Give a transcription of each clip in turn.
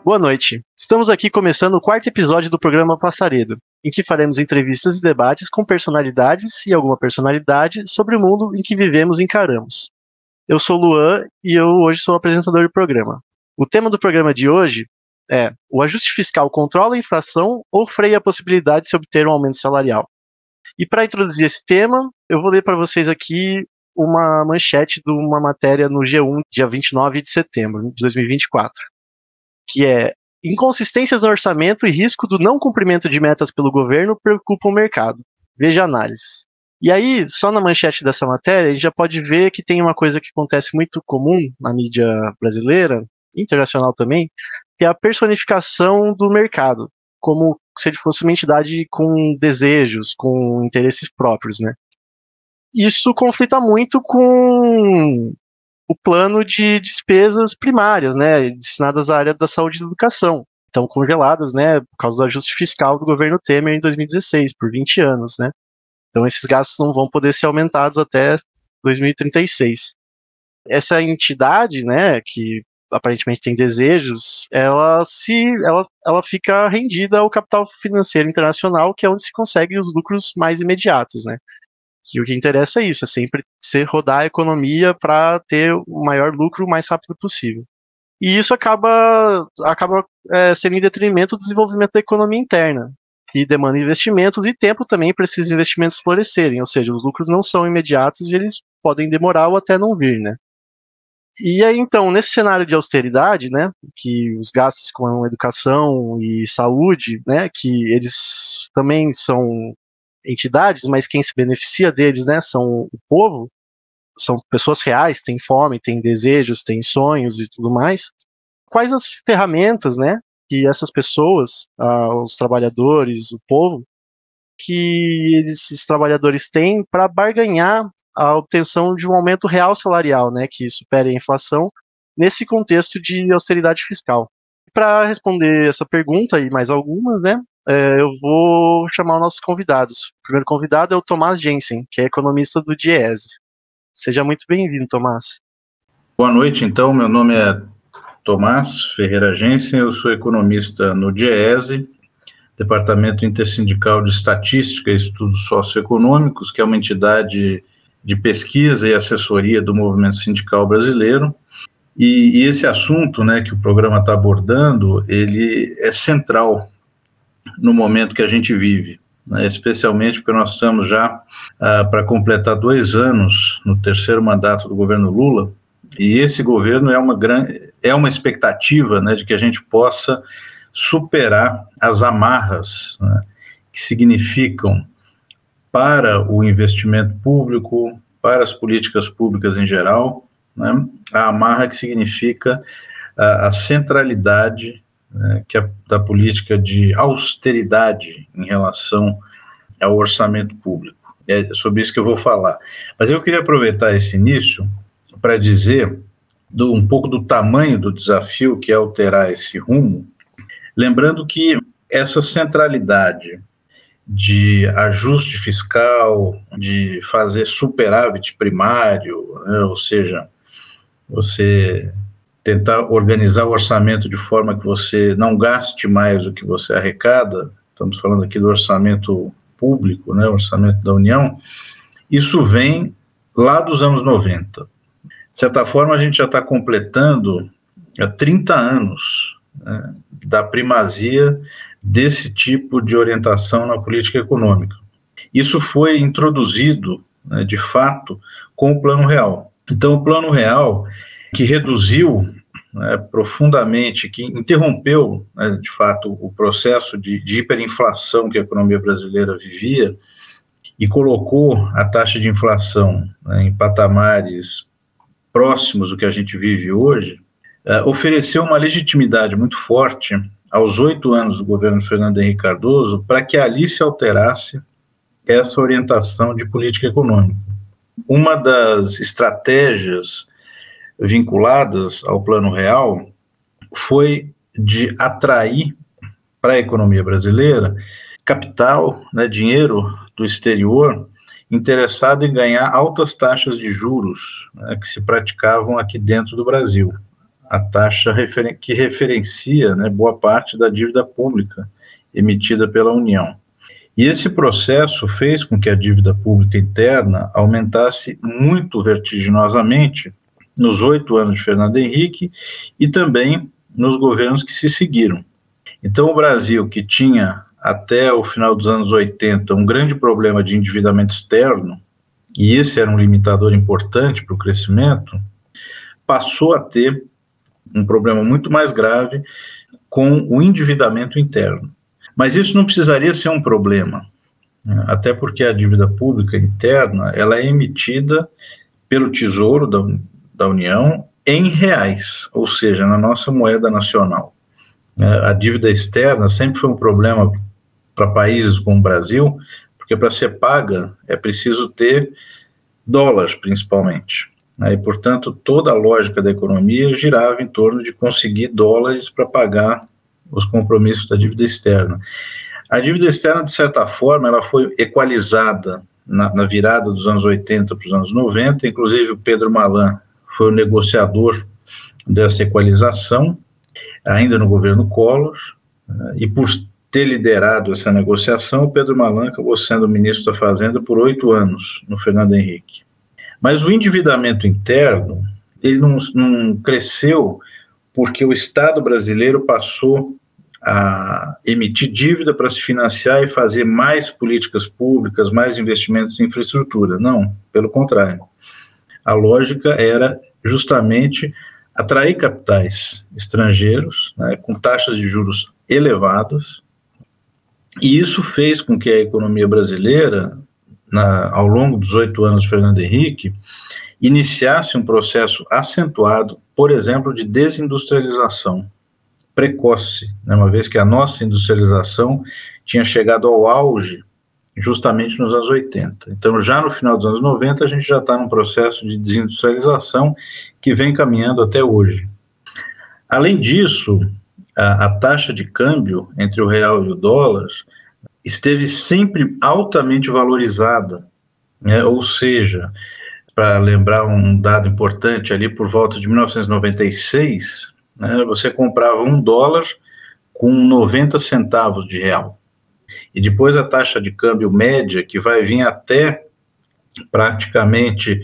Boa noite. Estamos aqui começando o quarto episódio do programa Passaredo, em que faremos entrevistas e debates com personalidades e alguma personalidade sobre o mundo em que vivemos e encaramos. Eu sou o Luan e eu hoje sou o apresentador do programa. O tema do programa de hoje é: o ajuste fiscal controla a inflação ou freia a possibilidade de se obter um aumento salarial? E para introduzir esse tema, eu vou ler para vocês aqui uma manchete de uma matéria no G1, dia 29 de setembro de 2024. Que é: inconsistências no orçamento e risco do não cumprimento de metas pelo governo preocupam o mercado. Veja a análise. E aí, só na manchete dessa matéria, a gente já pode ver que tem uma coisa que acontece muito comum na mídia brasileira, internacional também, que é a personificação do mercado, como se ele fosse uma entidade com desejos, com interesses próprios, né? Isso conflita muito com o plano de despesas primárias, né, destinadas à área da saúde e da educação. Estão congeladas, né, por causa do ajuste fiscal do governo Temer em 2016, por 20 anos, né. Então esses gastos não vão poder ser aumentados até 2036. Essa entidade, né, que aparentemente tem desejos, ela fica rendida ao capital financeiro internacional, que é onde se conseguem os lucros mais imediatos, né. Que o que interessa é isso, é sempre rodar a economia para ter o maior lucro o mais rápido possível. E isso acaba sendo em detrimento do desenvolvimento da economia interna, que demanda investimentos e tempo também para esses investimentos florescerem, ou seja, os lucros não são imediatos e eles podem demorar ou até não vir, né? E aí, então, nesse cenário de austeridade, né, que os gastos com educação e saúde, né, que eles também são entidades, mas quem se beneficia deles, né, são o povo, são pessoas reais, têm fome, têm desejos, têm sonhos e tudo mais. Quais as ferramentas, né, que essas pessoas, os trabalhadores, o povo, que esses trabalhadores têm para barganhar a obtenção de um aumento real salarial, né, que supere a inflação, nesse contexto de austeridade fiscal? Para responder essa pergunta e mais algumas, né, eu vou chamar os nossos convidados. O primeiro convidado é o Tomás Jensen, que é economista do Diese. Seja muito bem-vindo, Tomás. Boa noite, então. Meu nome é Tomás Ferreira Jensen, eu sou economista no Diese, Departamento Intersindical de Estatística e Estudos Socioeconômicos, que é uma entidade de pesquisa e assessoria do movimento sindical brasileiro. E esse assunto, né, que o programa está abordando, ele é central no momento que a gente vive, né, especialmente porque nós estamos já para completar 2 anos no terceiro mandato do governo Lula, e esse governo é uma expectativa, né, de que a gente possa superar as amarras, né, que significam para o investimento público, para as políticas públicas em geral, né, a amarra que significa a centralidade, né, que é da política de austeridade em relação ao orçamento público. É sobre isso que eu vou falar. Mas eu queria aproveitar esse início para dizer um pouco do tamanho do desafio que é alterar esse rumo, lembrando que essa centralidade de ajuste fiscal, de fazer superávit primário, né, ou seja, você tentar organizar o orçamento de forma que você não gaste mais do que você arrecada, estamos falando aqui do orçamento público, né, orçamento da União, isso vem lá dos anos 90. De certa forma, a gente já está completando 30 anos, né, da primazia desse tipo de orientação na política econômica. Isso foi introduzido, né, de fato, com o Plano Real. Então, o Plano Real, que reduziu, né, profundamente, que interrompeu, né, de fato, o processo de hiperinflação que a economia brasileira vivia e colocou a taxa de inflação, né, em patamares próximos do que a gente vive hoje, ofereceu uma legitimidade muito forte aos 8 anos do governo Fernando Henrique Cardoso para que ali se alterasse essa orientação de política econômica. Uma das estratégias vinculadas ao Plano Real foi de atrair para a economia brasileira capital, né, dinheiro do exterior interessado em ganhar altas taxas de juros, né, que se praticavam aqui dentro do Brasil. a taxa que referencia, né, boa parte da dívida pública emitida pela União. E esse processo fez com que a dívida pública interna aumentasse muito vertiginosamente nos 8 anos de Fernando Henrique e também nos governos que se seguiram. Então, o Brasil, que tinha até o final dos anos 80 um grande problema de endividamento externo, e esse era um limitador importante para o crescimento, passou a ter um problema muito mais grave com o endividamento interno. Mas isso não precisaria ser um problema, até porque a dívida pública interna ela é emitida pelo Tesouro da União em reais, ou seja, na nossa moeda nacional. A dívida externa sempre foi um problema para países como o Brasil, porque para ser paga é preciso ter dólares, principalmente. E, portanto, toda a lógica da economia girava em torno de conseguir dólares para pagar os compromissos da dívida externa. A dívida externa, de certa forma, ela foi equalizada na virada dos anos 80 para os anos 90, inclusive o Pedro Malan foi o negociador dessa equalização, ainda no governo Collor, e por ter liderado essa negociação, o Pedro Malan acabou sendo ministro da Fazenda por 8 anos, no Fernando Henrique. Mas o endividamento interno, ele não cresceu porque o Estado brasileiro passou a emitir dívida para se financiar e fazer mais políticas públicas, mais investimentos em infraestrutura. Não, pelo contrário. A lógica era justamente atrair capitais estrangeiros, né, com taxas de juros elevadas, e isso fez com que a economia brasileira, ao longo dos 8 anos de Fernando Henrique, iniciasse um processo acentuado, por exemplo, de desindustrialização precoce, né, uma vez que a nossa industrialização tinha chegado ao auge justamente nos anos 80. Então, já no final dos anos 90, a gente já está num processo de desindustrialização que vem caminhando até hoje. Além disso, a taxa de câmbio entre o real e o dólar esteve sempre altamente valorizada, né? Ou seja, para lembrar um dado importante, ali por volta de 1996, né, você comprava $1 com 90 centavos de real. E depois a taxa de câmbio média, que vai vir até praticamente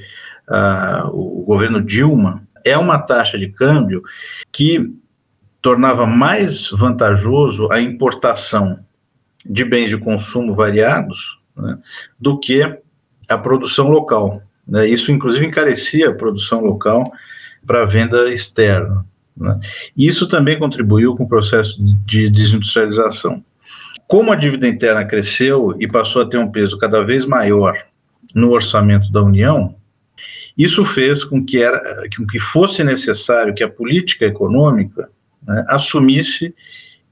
o governo Dilma, é uma taxa de câmbio que tornava mais vantajoso a importação de bens de consumo variados, né, do que a produção local. Né? Isso, inclusive, encarecia a produção local para a venda externa. Né? Isso também contribuiu com o processo de desindustrialização. Como a dívida interna cresceu e passou a ter um peso cada vez maior no orçamento da União, isso fez com que fosse necessário que a política econômica, né, assumisse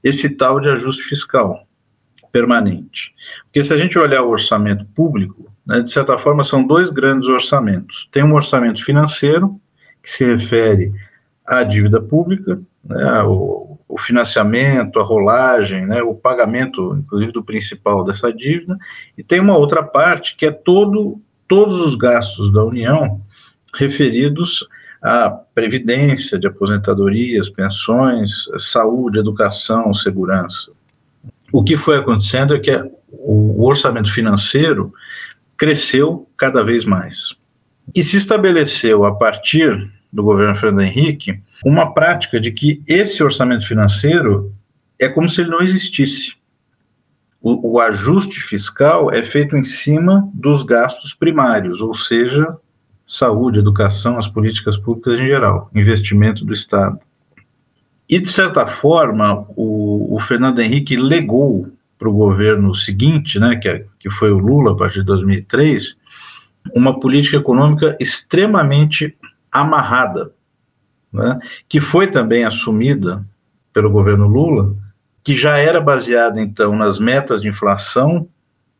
esse tal de ajuste fiscal permanente. Porque se a gente olhar o orçamento público, né, de certa forma são 2 grandes orçamentos. Tem um orçamento financeiro, que se refere à dívida pública, né, o financiamento, a rolagem, né, o pagamento, inclusive, do principal dessa dívida, e tem uma outra parte que é todos os gastos da União referidos à previdência, de aposentadorias, pensões, saúde, educação, segurança. O que foi acontecendo é que o orçamento financeiro cresceu cada vez mais. E se estabeleceu, a partir do governo Fernando Henrique, uma prática de que esse orçamento financeiro é como se ele não existisse. O ajuste fiscal é feito em cima dos gastos primários, ou seja, saúde, educação, as políticas públicas em geral, investimento do Estado. E, de certa forma, o Fernando Henrique legou para o governo seguinte, né, que foi o Lula, a partir de 2003, uma política econômica extremamente amarrada, né, que foi também assumida pelo governo Lula, que já era baseada, então, nas metas de inflação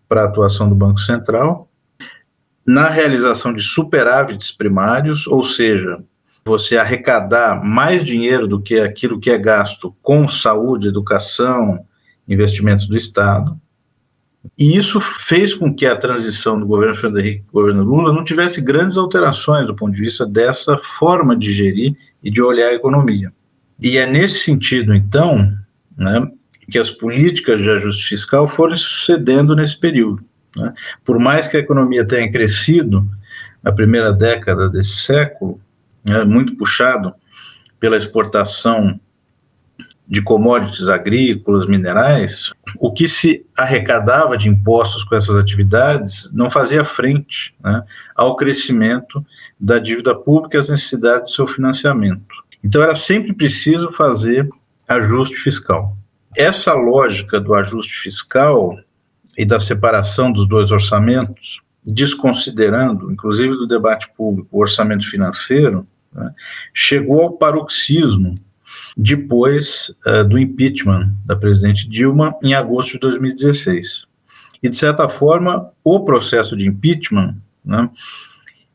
para a atuação do Banco Central, na realização de superávites primários, ou seja, você arrecadar mais dinheiro do que aquilo que é gasto com saúde, educação, investimentos do Estado, E isso fez com que a transição do governo Fernando Henrique para o governo Lula não tivesse grandes alterações do ponto de vista dessa forma de gerir e de olhar a economia. E é nesse sentido, então, né, que as políticas de ajuste fiscal foram sucedendo nesse período, né? Por mais que a economia tenha crescido na primeira década desse século, né, muito puxado pela exportação de commodities agrícolas, minerais, o que se arrecadava de impostos com essas atividades não fazia frente, né, ao crescimento da dívida pública e às necessidades de seu financiamento. Então era sempre preciso fazer ajuste fiscal. Essa lógica do ajuste fiscal e da separação dos dois orçamentos, desconsiderando, inclusive do debate público, o orçamento financeiro, né, chegou ao paroxismo depois do impeachment da presidente Dilma, em agosto de 2016. E, de certa forma, o processo de impeachment, né,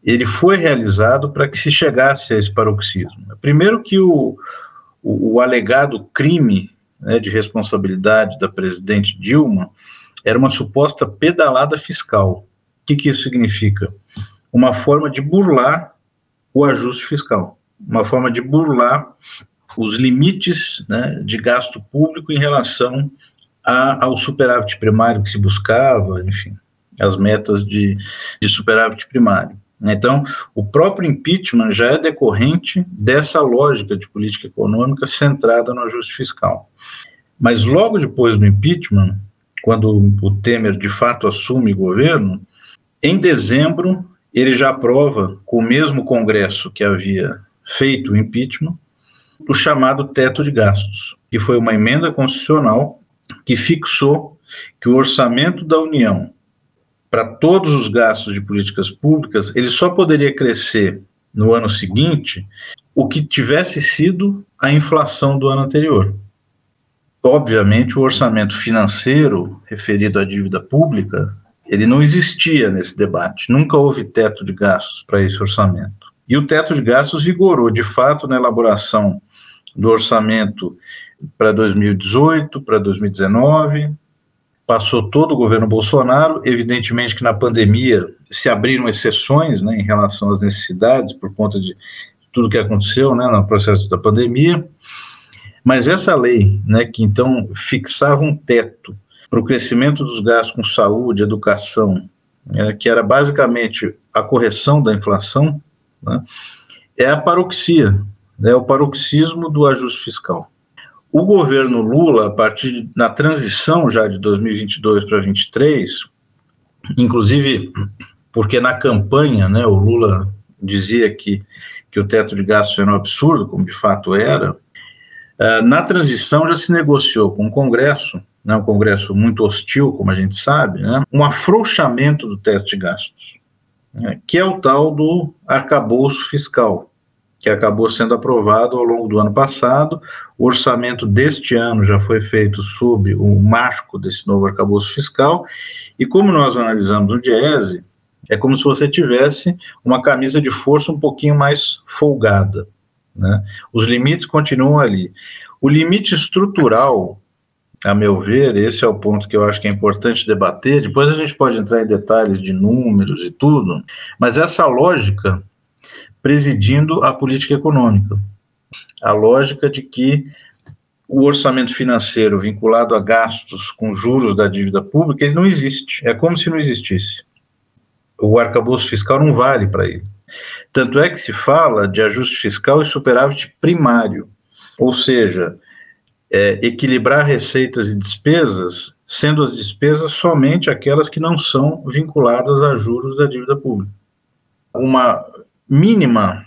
ele foi realizado para que se chegasse a esse paroxismo. Primeiro que o alegado crime, né, de responsabilidade da presidente Dilma era uma suposta pedalada fiscal. O que isso significa? Uma forma de burlar o ajuste fiscal, uma forma de burlar os limites, né, de gasto público em relação ao superávit primário que se buscava, enfim, as metas de superávit primário. Então, o próprio impeachment já é decorrente dessa lógica de política econômica centrada no ajuste fiscal. Mas logo depois do impeachment, quando o Temer de fato assume o governo, em dezembro ele já aprova, com o mesmo Congresso que havia feito o impeachment, o chamado teto de gastos, que foi uma emenda constitucional que fixou que o orçamento da União, para todos os gastos de políticas públicas, ele só poderia crescer no ano seguinte o que tivesse sido a inflação do ano anterior. Obviamente, o orçamento financeiro referido à dívida pública, ele não existia nesse debate, nunca houve teto de gastos para esse orçamento. E o teto de gastos vigorou, de fato, na elaboração do orçamento para 2018, para 2019, passou todo o governo Bolsonaro, evidentemente que na pandemia se abriram exceções, né, em relação às necessidades, por conta de tudo que aconteceu, né, no processo da pandemia, mas essa lei, né, que então fixava um teto para o crescimento dos gastos com saúde, educação, que era basicamente a correção da inflação, né, é a paroxia, é o paroxismo do ajuste fiscal. O governo Lula, a partir na transição já de 2022 para 2023, inclusive porque na campanha, né, o Lula dizia que o teto de gastos era um absurdo, como de fato era, na transição já se negociou com o Congresso, né, um Congresso muito hostil, como a gente sabe, né, um afrouxamento do teto de gastos, né, que é o tal do arcabouço fiscal, que acabou sendo aprovado ao longo do ano passado. O orçamento deste ano já foi feito sob o marco desse novo arcabouço fiscal, e como nós analisamos no Diese, é como se você tivesse uma camisa de força um pouquinho mais folgada, né? Os limites continuam ali. O limite estrutural, a meu ver, esse é o ponto que eu acho que é importante debater, depois a gente pode entrar em detalhes de números e tudo, mas essa lógica presidindo a política econômica, a lógica de que o orçamento financeiro vinculado a gastos com juros da dívida pública, ele não existe, é como se não existisse. O arcabouço fiscal não vale para ele. Tanto é que se fala de ajuste fiscal e superávit primário, ou seja, equilibrar receitas e despesas, sendo as despesas somente aquelas que não são vinculadas a juros da dívida pública. Uma mínima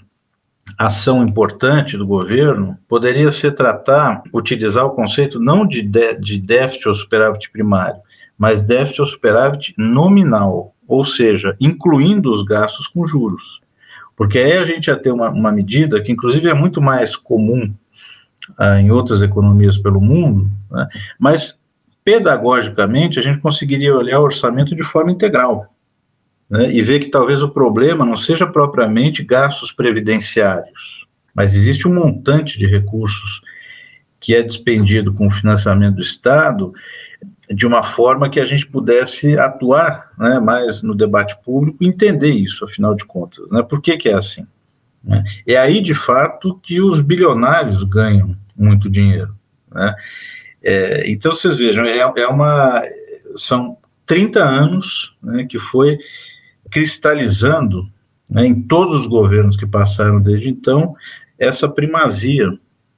ação importante do governo poderia ser utilizar o conceito não de déficit ou superávit primário, mas déficit ou superávit nominal, ou seja, incluindo os gastos com juros. Porque aí a gente ia ter uma medida que, inclusive, é muito mais comum em outras economias pelo mundo, né? Mas, pedagogicamente, a gente conseguiria olhar o orçamento de forma integral, né? E ver que talvez o problema não seja propriamente gastos previdenciários, mas existe um montante de recursos que é despendido com o financiamento do Estado de uma forma que a gente pudesse atuar, né, mais no debate público e entender isso, afinal de contas, né? Por que é assim? Né? É aí, de fato, que os bilionários ganham muito dinheiro, né? Então, vocês vejam, são 30 anos, né, que foi cristalizando, né, em todos os governos que passaram desde então, essa primazia,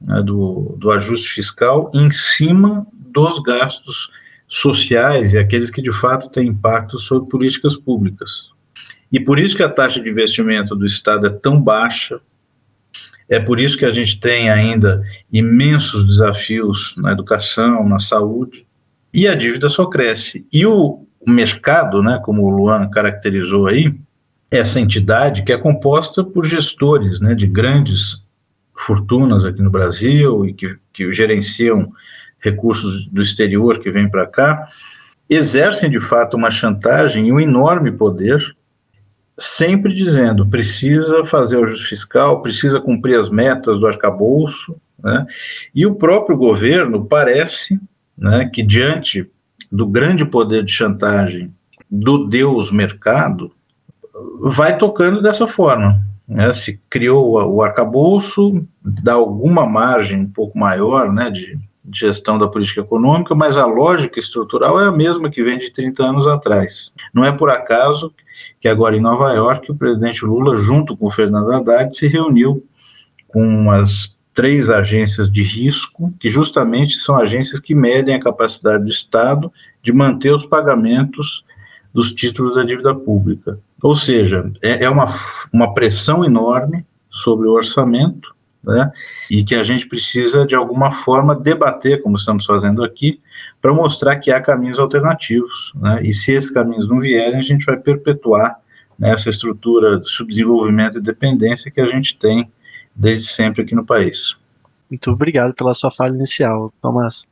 né, do ajuste fiscal em cima dos gastos sociais e aqueles que de fato têm impacto sobre políticas públicas. E por isso que a taxa de investimento do Estado é tão baixa, é por isso que a gente tem ainda imensos desafios na educação, na saúde, e a dívida só cresce. E o mercado, né, como o Luan caracterizou aí, essa entidade que é composta por gestores, né, de grandes fortunas aqui no Brasil e que gerenciam recursos do exterior que vêm para cá, exercem de fato uma chantagem e um enorme poder, sempre dizendo, precisa fazer o ajuste fiscal, precisa cumprir as metas do arcabouço, né? E o próprio governo parece, né, que diante do grande poder de chantagem do Deus mercado, vai tocando dessa forma, né? Se criou o arcabouço, dá alguma margem um pouco maior, né, de gestão da política econômica, mas a lógica estrutural é a mesma que vem de 30 anos atrás. Não é por acaso que agora em Nova York o presidente Lula, junto com o Fernando Haddad, se reuniu com as 3 agências de risco, que justamente são agências que medem a capacidade do Estado de manter os pagamentos dos títulos da dívida pública. Ou seja, é uma pressão enorme sobre o orçamento, né, e que a gente precisa, de alguma forma, debater, como estamos fazendo aqui, para mostrar que há caminhos alternativos, né, e se esses caminhos não vierem, a gente vai perpetuar, né, essa estrutura de subdesenvolvimento e dependência que a gente tem desde sempre aqui no país. Muito obrigado pela sua fala inicial, Tomás.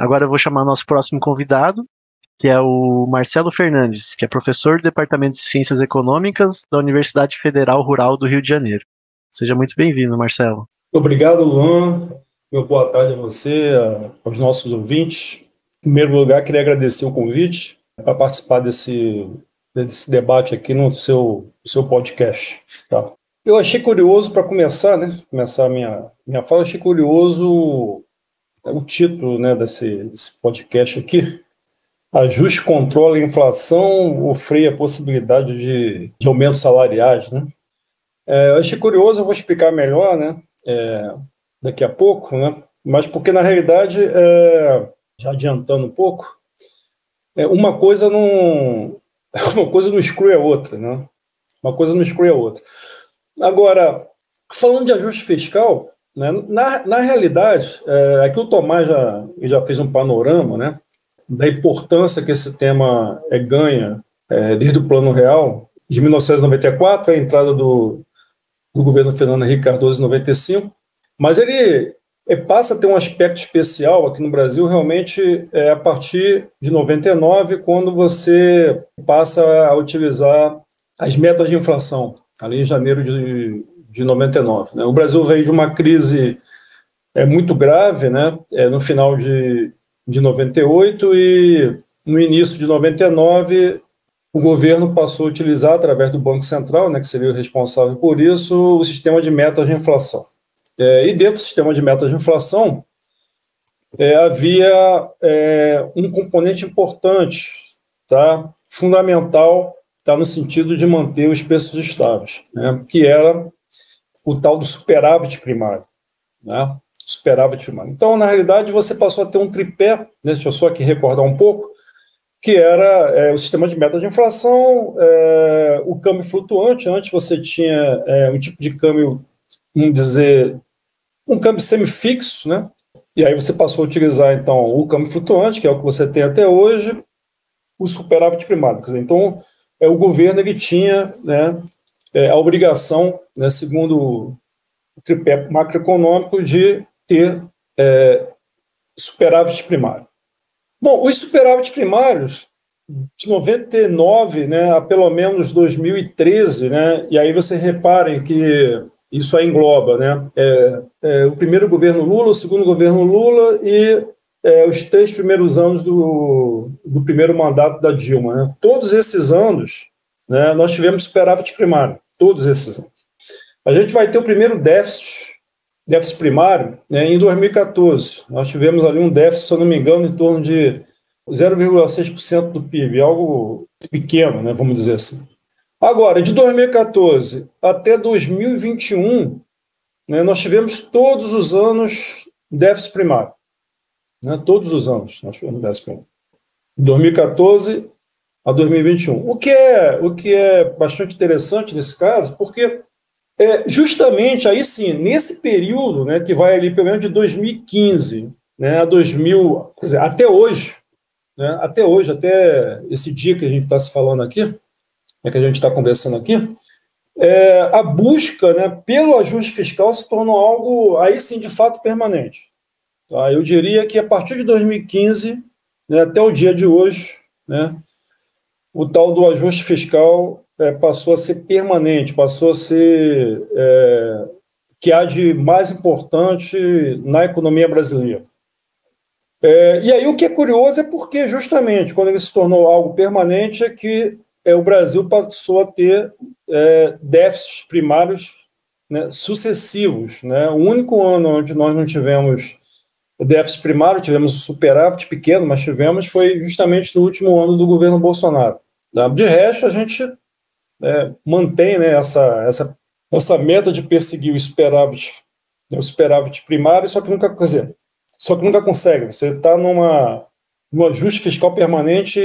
Agora eu vou chamar nosso próximo convidado, que é o Marcelo Fernandes, que é professor do Departamento de Ciências Econômicas da Universidade Federal Rural do Rio de Janeiro. Seja muito bem-vindo, Marcelo. Obrigado, Luan. Boa tarde a você, aos nossos ouvintes. Em primeiro lugar, queria agradecer o convite para participar desse debate aqui no seu podcast. Tá? Eu achei curioso, para começar, né? Começar a minha fala, achei curioso o título, né, desse podcast aqui. Ajuste, controle a inflação ou freia a possibilidade de aumentos salariais, né? Eu achei curioso, eu vou explicar melhor, né, daqui a pouco, né, mas porque, na realidade, já adiantando um pouco, uma coisa não exclui a outra, né? Uma coisa não exclui a outra. Agora, falando de ajuste fiscal, né, na realidade, aqui o Tomás já fez um panorama, né, da importância que esse tema ganha desde o Plano Real, de 1994, a entrada do governo Fernando Henrique Cardoso em 95, mas ele passa a ter um aspecto especial aqui no Brasil realmente a partir de 99, quando você passa a utilizar as metas de inflação, ali em janeiro de 99. Né? O Brasil veio de uma crise muito grave, né? No final de 98 e no início de 99, o governo passou a utilizar, através do Banco Central, né, que seria o responsável por isso, o sistema de metas de inflação. E dentro do sistema de metas de inflação, havia um componente importante, tá, fundamental, tá, no sentido de manter os preços estáveis, né, que era o tal do superávit primário. Né, superávit primário. Então, na realidade, você passou a ter um tripé, né, deixa eu só aqui recordar um pouco, que era o sistema de meta de inflação, o câmbio flutuante. Antes você tinha um tipo de câmbio, vamos dizer, um câmbio semifixo, né? E aí você passou a utilizar, então, o câmbio flutuante, que é o que você tem até hoje, o superávit primário. Quer dizer, então, o governo ele tinha, né, a obrigação, né, segundo o tripé macroeconômico, de ter superávit primário. Bom, os superávites primários, de 99, né, a pelo menos 2013, né, e aí você reparem que isso aí engloba, né, o primeiro governo Lula, o segundo governo Lula e os 3 primeiros anos do primeiro mandato da Dilma. Né? Todos esses anos, né, nós tivemos superávit primário, todos esses anos. A gente vai ter o primeiro déficit primário, né, em 2014. Nós tivemos ali um déficit, se eu não me engano, em torno de 0,6% do PIB, algo pequeno, né, vamos dizer assim. Agora, de 2014 até 2021, né, nós tivemos todos os anos déficit primário. Né, todos os anos nós tivemos déficit primário. De 2014 a 2021. O que é bastante interessante nesse caso, porque justamente aí sim, nesse período, né, que vai ali pelo menos de 2015, né, a 2000, quer dizer, até hoje, né, até esse dia que a gente está se falando aqui, né, que a gente está conversando aqui, a busca, né, pelo ajuste fiscal se tornou algo, aí sim, de fato permanente. Tá? Eu diria que a partir de 2015, né, até o dia de hoje, né, o tal do ajuste fiscal passou a ser permanente, passou a ser que há de mais importante na economia brasileira. E aí o que é curioso é porque justamente quando ele se tornou algo permanente é que o Brasil passou a ter déficits primários, né, sucessivos. Né? O único ano onde nós não tivemos déficit primário, tivemos um superávit pequeno, mas tivemos, foi justamente no último ano do governo Bolsonaro. Tá? De resto, a gente mantém, né, essa meta de perseguir o superávit primário, só que nunca consegue. Você está num ajuste fiscal permanente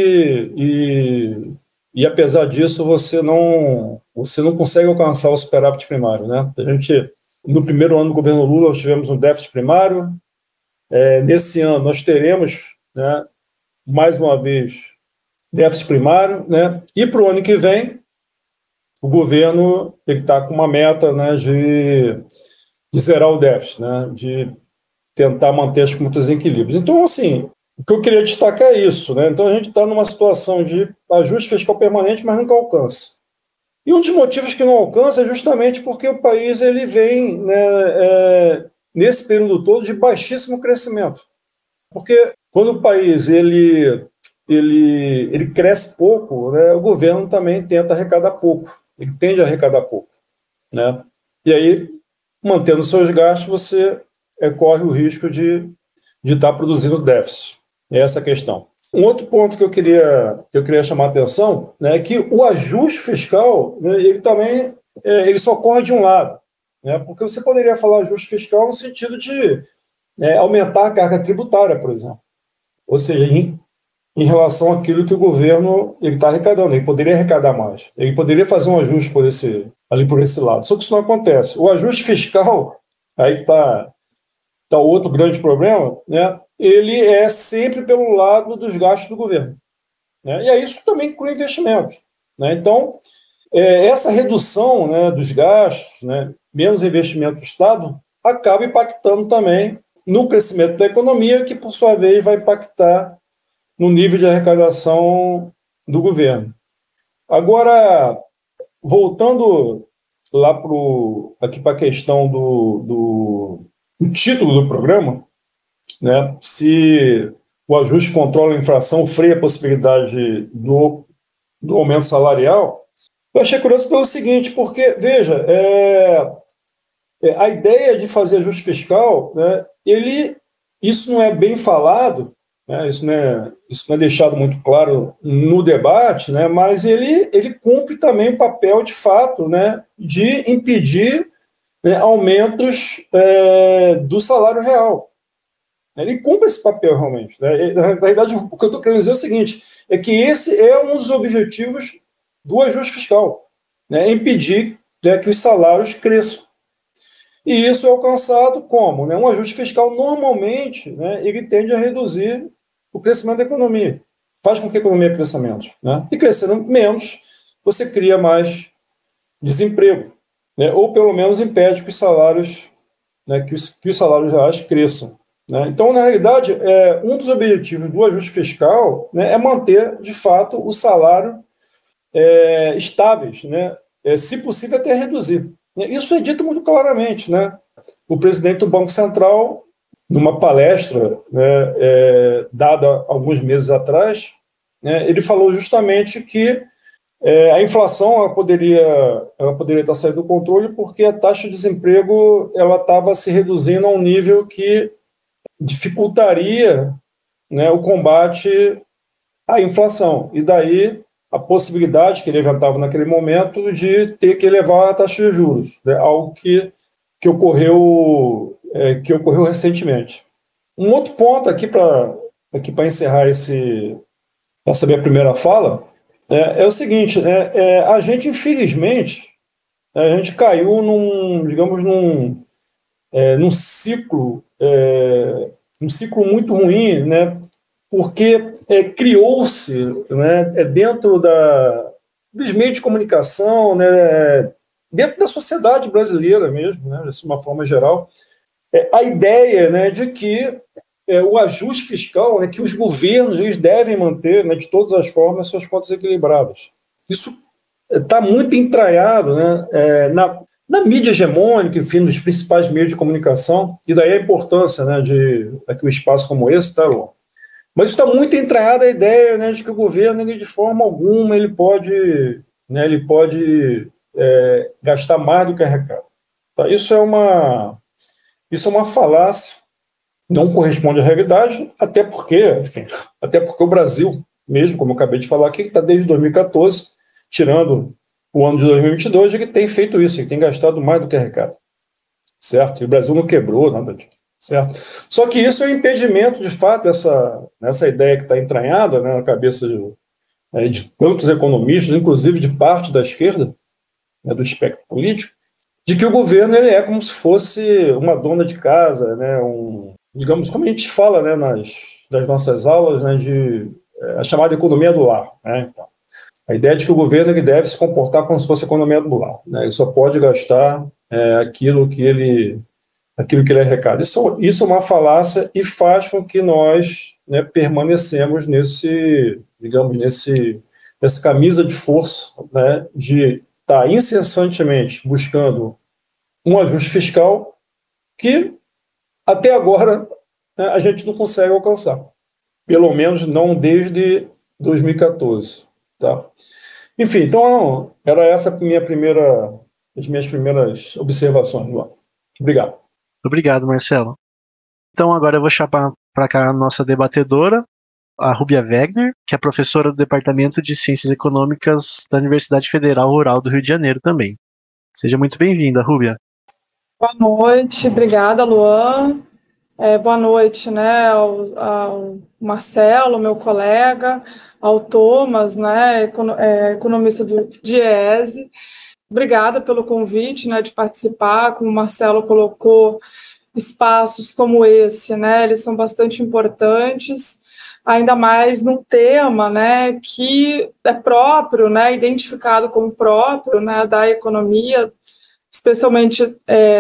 e apesar disso, você não consegue alcançar o superávit primário. Né? A gente, no primeiro ano do governo Lula, nós tivemos um déficit primário. Nesse ano, nós teremos, né, mais uma vez, déficit primário, né? E para o ano que vem, o governo está com uma meta, né, de zerar o déficit, né, de tentar manter as contas em equilíbrio. Então, assim, o que eu queria destacar é isso. Né? Então, a gente está numa situação de ajuste fiscal permanente, mas nunca alcança. E um dos motivos que não alcança é justamente porque o país ele vem, né, nesse período todo de baixíssimo crescimento. Porque quando o país ele cresce pouco, né, o governo também tenta arrecadar pouco. Ele tende a arrecadar pouco. Né? E aí, mantendo seus gastos, você corre o risco de estar produzindo déficit. É essa a questão. Um outro ponto que eu queria chamar a atenção, né, é que o ajuste fiscal, né, ele também ele só ocorre de um lado. Né, porque você poderia falar ajuste fiscal no sentido de aumentar a carga tributária, por exemplo. Ou seja, em relação àquilo que o governo está arrecadando. Ele poderia arrecadar mais. Ele poderia fazer um ajuste por esse lado. Só que isso não acontece. O ajuste fiscal, aí está outro grande problema, né? Ele é sempre pelo lado dos gastos do governo. Né? E aí isso também inclui investimento. Né? Então, essa redução, né, dos gastos, né, menos investimento do Estado, acaba impactando também no crescimento da economia, que, por sua vez, vai impactar no nível de arrecadação do governo. Agora, voltando lá aqui para a questão do título do programa, né, se o ajuste controla a inflação, freia a possibilidade do aumento salarial, eu achei curioso pelo seguinte, porque, veja, a ideia de fazer ajuste fiscal, né, isso não é bem falado, né, isso não é deixado muito claro no debate, né, mas ele cumpre também o papel, de fato, né, de impedir, né, aumentos do salário real. Ele cumpre esse papel realmente. Né? Na verdade, o que eu estou querendo dizer é o seguinte, é que esse é um dos objetivos do ajuste fiscal, né? Impedir, né, que os salários cresçam. E isso é alcançado como? Né? Um ajuste fiscal, normalmente, né, ele tende a reduzir o crescimento da economia. Faz com que a economia cresça menos. Né? E crescendo menos, você cria mais desemprego. Né? Ou, pelo menos, impede que os salários, né, que os salários reais cresçam. Né? Então, na realidade, um dos objetivos do ajuste fiscal, né, é manter, de fato, o salário estáveis, né? Se possível, até reduzir. Isso é dito muito claramente. Né? O presidente do Banco Central numa palestra, né, dada alguns meses atrás, né, ele falou justamente que a inflação ela poderia estar saindo do controle porque a taxa de desemprego ela estava se reduzindo a um nível que dificultaria, né, o combate à inflação. E daí a possibilidade que ele levantava naquele momento de ter que elevar a taxa de juros, né, algo que ocorreu recentemente. Um outro ponto aqui para encerrar essa minha primeira fala é o seguinte, né, a gente, infelizmente, a gente caiu num ciclo muito ruim, né, porque criou-se, né, dentro dos meios de comunicação, né, dentro da sociedade brasileira mesmo, né, de uma forma geral, a ideia, né, de que o ajuste fiscal, né, que os governos eles devem manter, né, de todas as formas, suas contas equilibradas. Isso está muito entranhado, né, na mídia hegemônica, enfim, nos principais meios de comunicação, e daí a importância, né, de um espaço como esse, tá, Luan? Mas está muito entranhada a ideia, né, de que o governo, ele, de forma alguma, ele pode gastar mais do que arrecada. Tá? Isso é uma falácia, não corresponde à realidade, até porque o Brasil, mesmo, como eu acabei de falar aqui, está desde 2014, tirando o ano de 2022, ele tem feito isso, ele tem gastado mais do que arrecada, certo? E o Brasil não quebrou nada disso, certo? Só que isso é um impedimento, de fato, essa ideia que está entranhada, né, na cabeça de tantos economistas, inclusive de parte da esquerda, né, do espectro político, de que o governo ele é como se fosse uma dona de casa, né, digamos, como a gente fala, né, nas nossas aulas, né, a chamada economia do lar. Né, então, a ideia de que o governo ele deve se comportar como se fosse a economia do lar. Né, ele só pode gastar aquilo que ele arrecada. Isso é uma falácia e faz com que nós, né, permanecemos nessa camisa de força, né, de estar incessantemente buscando um ajuste fiscal que até agora, né, a gente não consegue alcançar. Pelo menos não desde 2014. Tá? Enfim, então era essa as minhas primeiras observações, Luan. Obrigado. Obrigado, Marcelo. Então agora eu vou chamar para cá a nossa debatedora, a Rúbia Wegner, que é professora do Departamento de Ciências Econômicas da Universidade Federal Rural do Rio de Janeiro também. Seja muito bem-vinda, Rúbia. Boa noite, obrigada, Luan. Boa noite, né, ao Marcelo, meu colega, ao Thomas, né, economista do DIEESE. Obrigada pelo convite, né, de participar. Como o Marcelo colocou, espaços como esse, né, eles são bastante importantes, ainda mais num tema, né, que é próprio, né, identificado como próprio, né, da economia, especialmente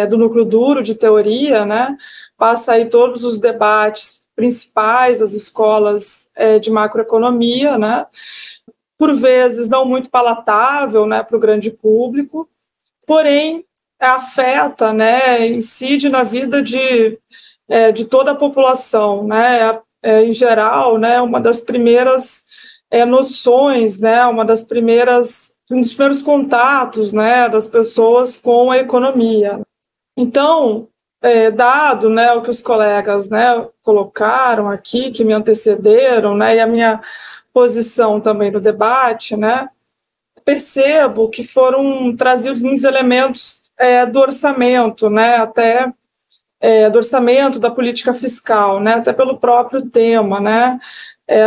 do núcleo duro de teoria, né, passa aí todos os debates principais das escolas de macroeconomia, né, por vezes não muito palatável, né, para o grande público, porém afeta, né, incide na vida de toda a população, né, em geral, né, uma das primeiras noções, né, um dos primeiros contatos, né, das pessoas com a economia. Então, dado, né, o que os colegas, né, colocaram aqui, que me antecederam, né, e a minha posição também no debate, né, percebo que foram trazidos muitos elementos do orçamento, né, até do orçamento, da política fiscal, né, até pelo próprio tema, né,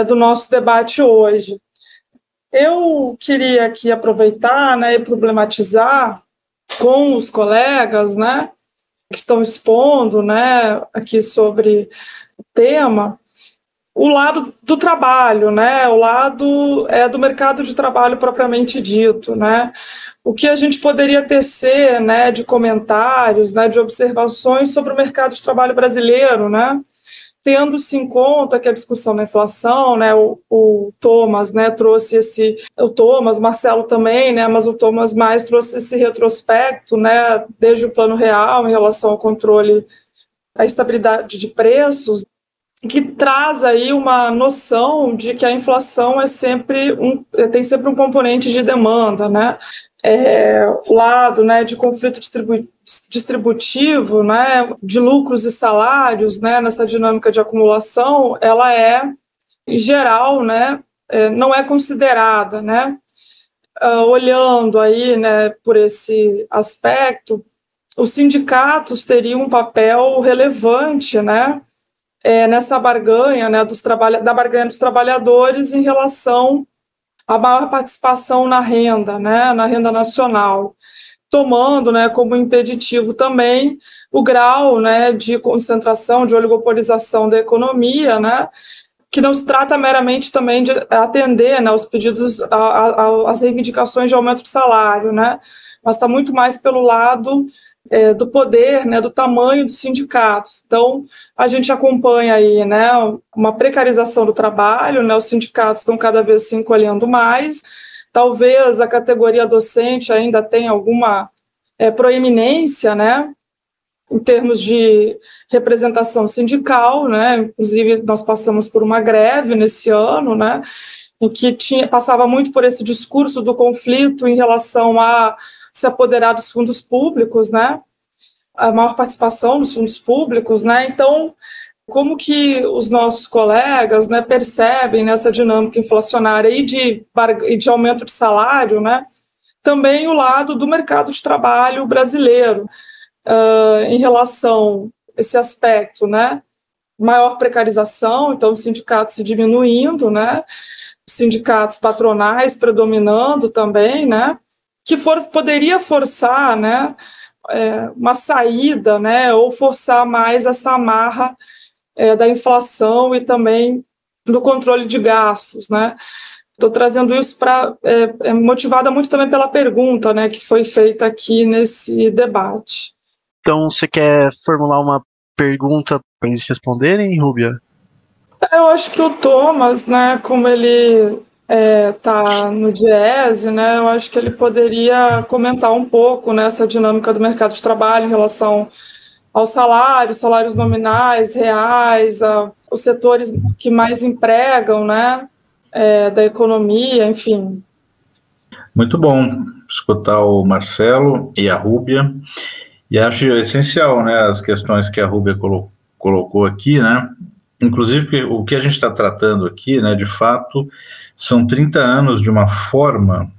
do nosso debate hoje. Eu queria aqui aproveitar, né, e problematizar com os colegas, né, que estão expondo, né, aqui sobre o tema, o lado do trabalho, né, o lado do mercado de trabalho propriamente dito, né, o que a gente poderia tecer, né, de comentários, né, de observações sobre o mercado de trabalho brasileiro, né, tendo-se em conta que a discussão da inflação, né, o Thomas, né, trouxe o Thomas, Marcelo também, né, mas o Thomas mais trouxe esse retrospecto, né, desde o Plano Real em relação ao controle a estabilidade de preços, que traz aí uma noção de que a inflação tem sempre um componente de demanda, né? O lado, né, de conflito distributivo, né, de lucros e salários, né, nessa dinâmica de acumulação, ela em geral, né, não é considerada, né? Olhando aí, né, por esse aspecto, os sindicatos teriam um papel relevante, né, nessa barganha, né, da barganha dos trabalhadores em relação à maior participação na renda, né, na renda nacional, tomando, né, como impeditivo também o grau, né, de concentração, de oligopolização da economia, né, que não se trata meramente também de atender, né, os pedidos, as reivindicações de aumento de salário, né, mas está muito mais pelo lado do poder, né, do tamanho dos sindicatos. Então, a gente acompanha aí, né, uma precarização do trabalho, né, os sindicatos estão cada vez se encolhendo mais, talvez a categoria docente ainda tenha alguma proeminência, né, em termos de representação sindical, né, inclusive nós passamos por uma greve nesse ano, né, em que passava muito por esse discurso do conflito em relação a se apoderar dos fundos públicos, né, a maior participação dos fundos públicos, né, então como que os nossos colegas, né, percebem nessa dinâmica inflacionária e de aumento de salário, né, também o lado do mercado de trabalho brasileiro, em relação a esse aspecto, né, maior precarização, então os sindicatos se diminuindo, né, sindicatos patronais predominando também, né, que poderia forçar, né, uma saída, né, ou forçar mais essa amarra da inflação e também do controle de gastos, né. Estou trazendo isso motivada muito também pela pergunta, né, que foi feita aqui nesse debate. Então, você quer formular uma pergunta para eles responderem, Rúbia? Eu acho que o Thomas, né, como ele está no DIEESE, né, eu acho que ele poderia comentar um pouco nessa dinâmica do mercado de trabalho em relação aos salários nominais, reais, os setores que mais empregam, né, da economia, enfim. Muito bom escutar o Marcelo e a Rúbia. E acho essencial, né, as questões que a Rúbia colocou aqui, né, inclusive o que a gente está tratando aqui, né, de fato, são 30 anos de uma forma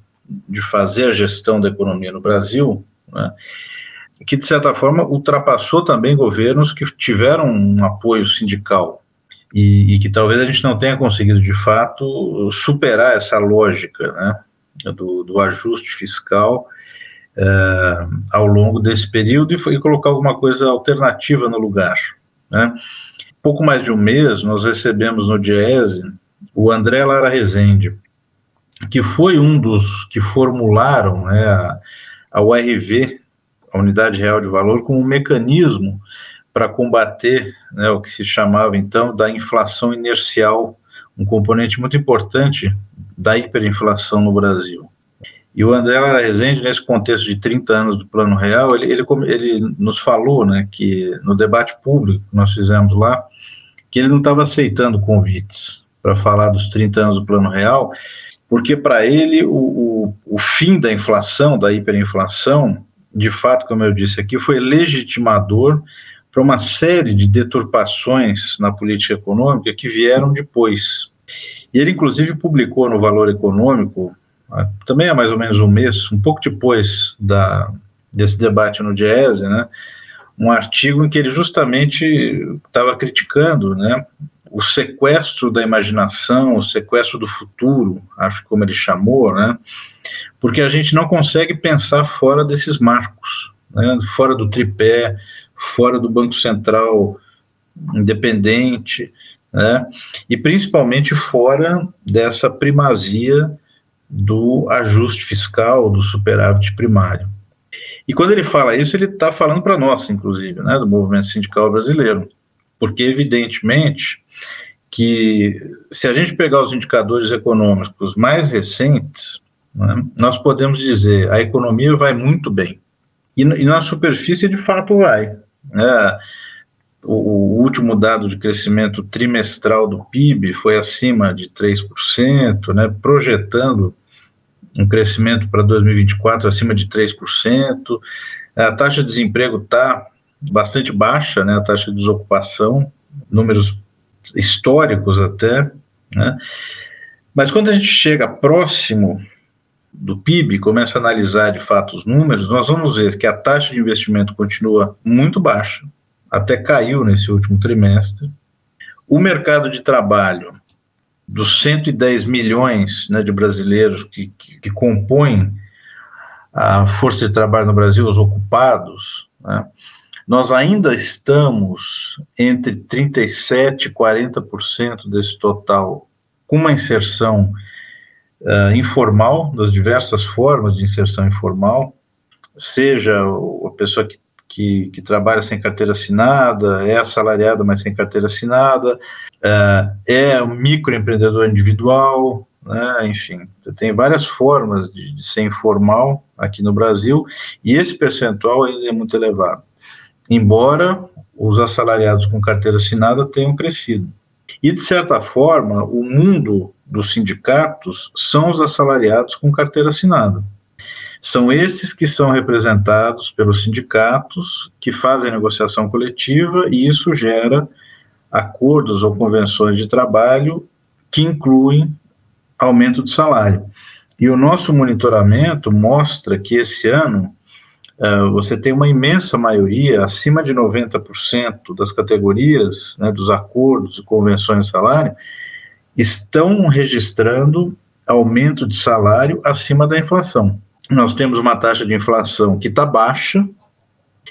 de fazer a gestão da economia no Brasil, né, que, de certa forma, ultrapassou também governos que tiveram um apoio sindical e que talvez a gente não tenha conseguido, de fato, superar essa lógica, né, do ajuste fiscal ao longo desse período e colocar alguma coisa alternativa no lugar, né? Pouco mais de um mês, nós recebemos no DIEESE o André Lara Rezende, que foi um dos que formularam, né, a URV, a Unidade Real de Valor, como um mecanismo para combater, né, o que se chamava então da inflação inercial, um componente muito importante da hiperinflação no Brasil. E o André Lara Rezende, nesse contexto de 30 anos do Plano Real, ele nos falou, né, que no debate público que nós fizemos lá, que ele não estava aceitando convites para falar dos 30 anos do Plano Real, porque para ele o fim da inflação, da hiperinflação, de fato, como eu disse aqui, foi legitimador para uma série de deturpações na política econômica que vieram depois. E ele, inclusive, publicou no Valor Econômico, também há mais ou menos um mês, um pouco depois desse debate no DIEESE, né, um artigo em que ele justamente estava criticando, né, o sequestro da imaginação, o sequestro do futuro, acho que como ele chamou, né, porque a gente não consegue pensar fora desses marcos, né, fora do tripé, fora do Banco Central independente, né, e principalmente fora dessa primazia do ajuste fiscal, do superávit primário. E quando ele fala isso, ele está falando para nós, inclusive, né, do movimento sindical brasileiro, porque evidentemente que se a gente pegar os indicadores econômicos mais recentes, né, nós podemos dizer a economia vai muito bem, e na superfície de fato vai, né, o último dado de crescimento trimestral do PIB foi acima de 3%, né, projetando um crescimento para 2024 acima de 3%. A taxa de desemprego está bastante baixa, né, a taxa de desocupação, números históricos até, né? Mas quando a gente chega próximo do PIB, começa a analisar de fato os números, nós vamos ver que a taxa de investimento continua muito baixa, até caiu nesse último trimestre. O mercado de trabalho, dos 110 milhões, né, de brasileiros que compõem a força de trabalho no Brasil, os ocupados, né, nós ainda estamos entre 37% e 40% desse total com uma inserção informal, das diversas formas de inserção informal, seja a pessoa que trabalha sem carteira assinada, é assalariada, mas sem carteira assinada, é um microempreendedor individual, né, enfim, tem várias formas de ser informal aqui no Brasil, e esse percentual ainda é muito elevado, embora os assalariados com carteira assinada tenham crescido. E, de certa forma, o mundo dos sindicatos são os assalariados com carteira assinada. São esses que são representados pelos sindicatos, que fazem negociação coletiva, e isso gera acordos ou convenções de trabalho que incluem aumento de salário. E o nosso monitoramento mostra que esse ano você tem uma imensa maioria, acima de 90% das categorias, né, dos acordos e convenções de salário, estão registrando aumento de salário acima da inflação. Nós temos uma taxa de inflação que está baixa,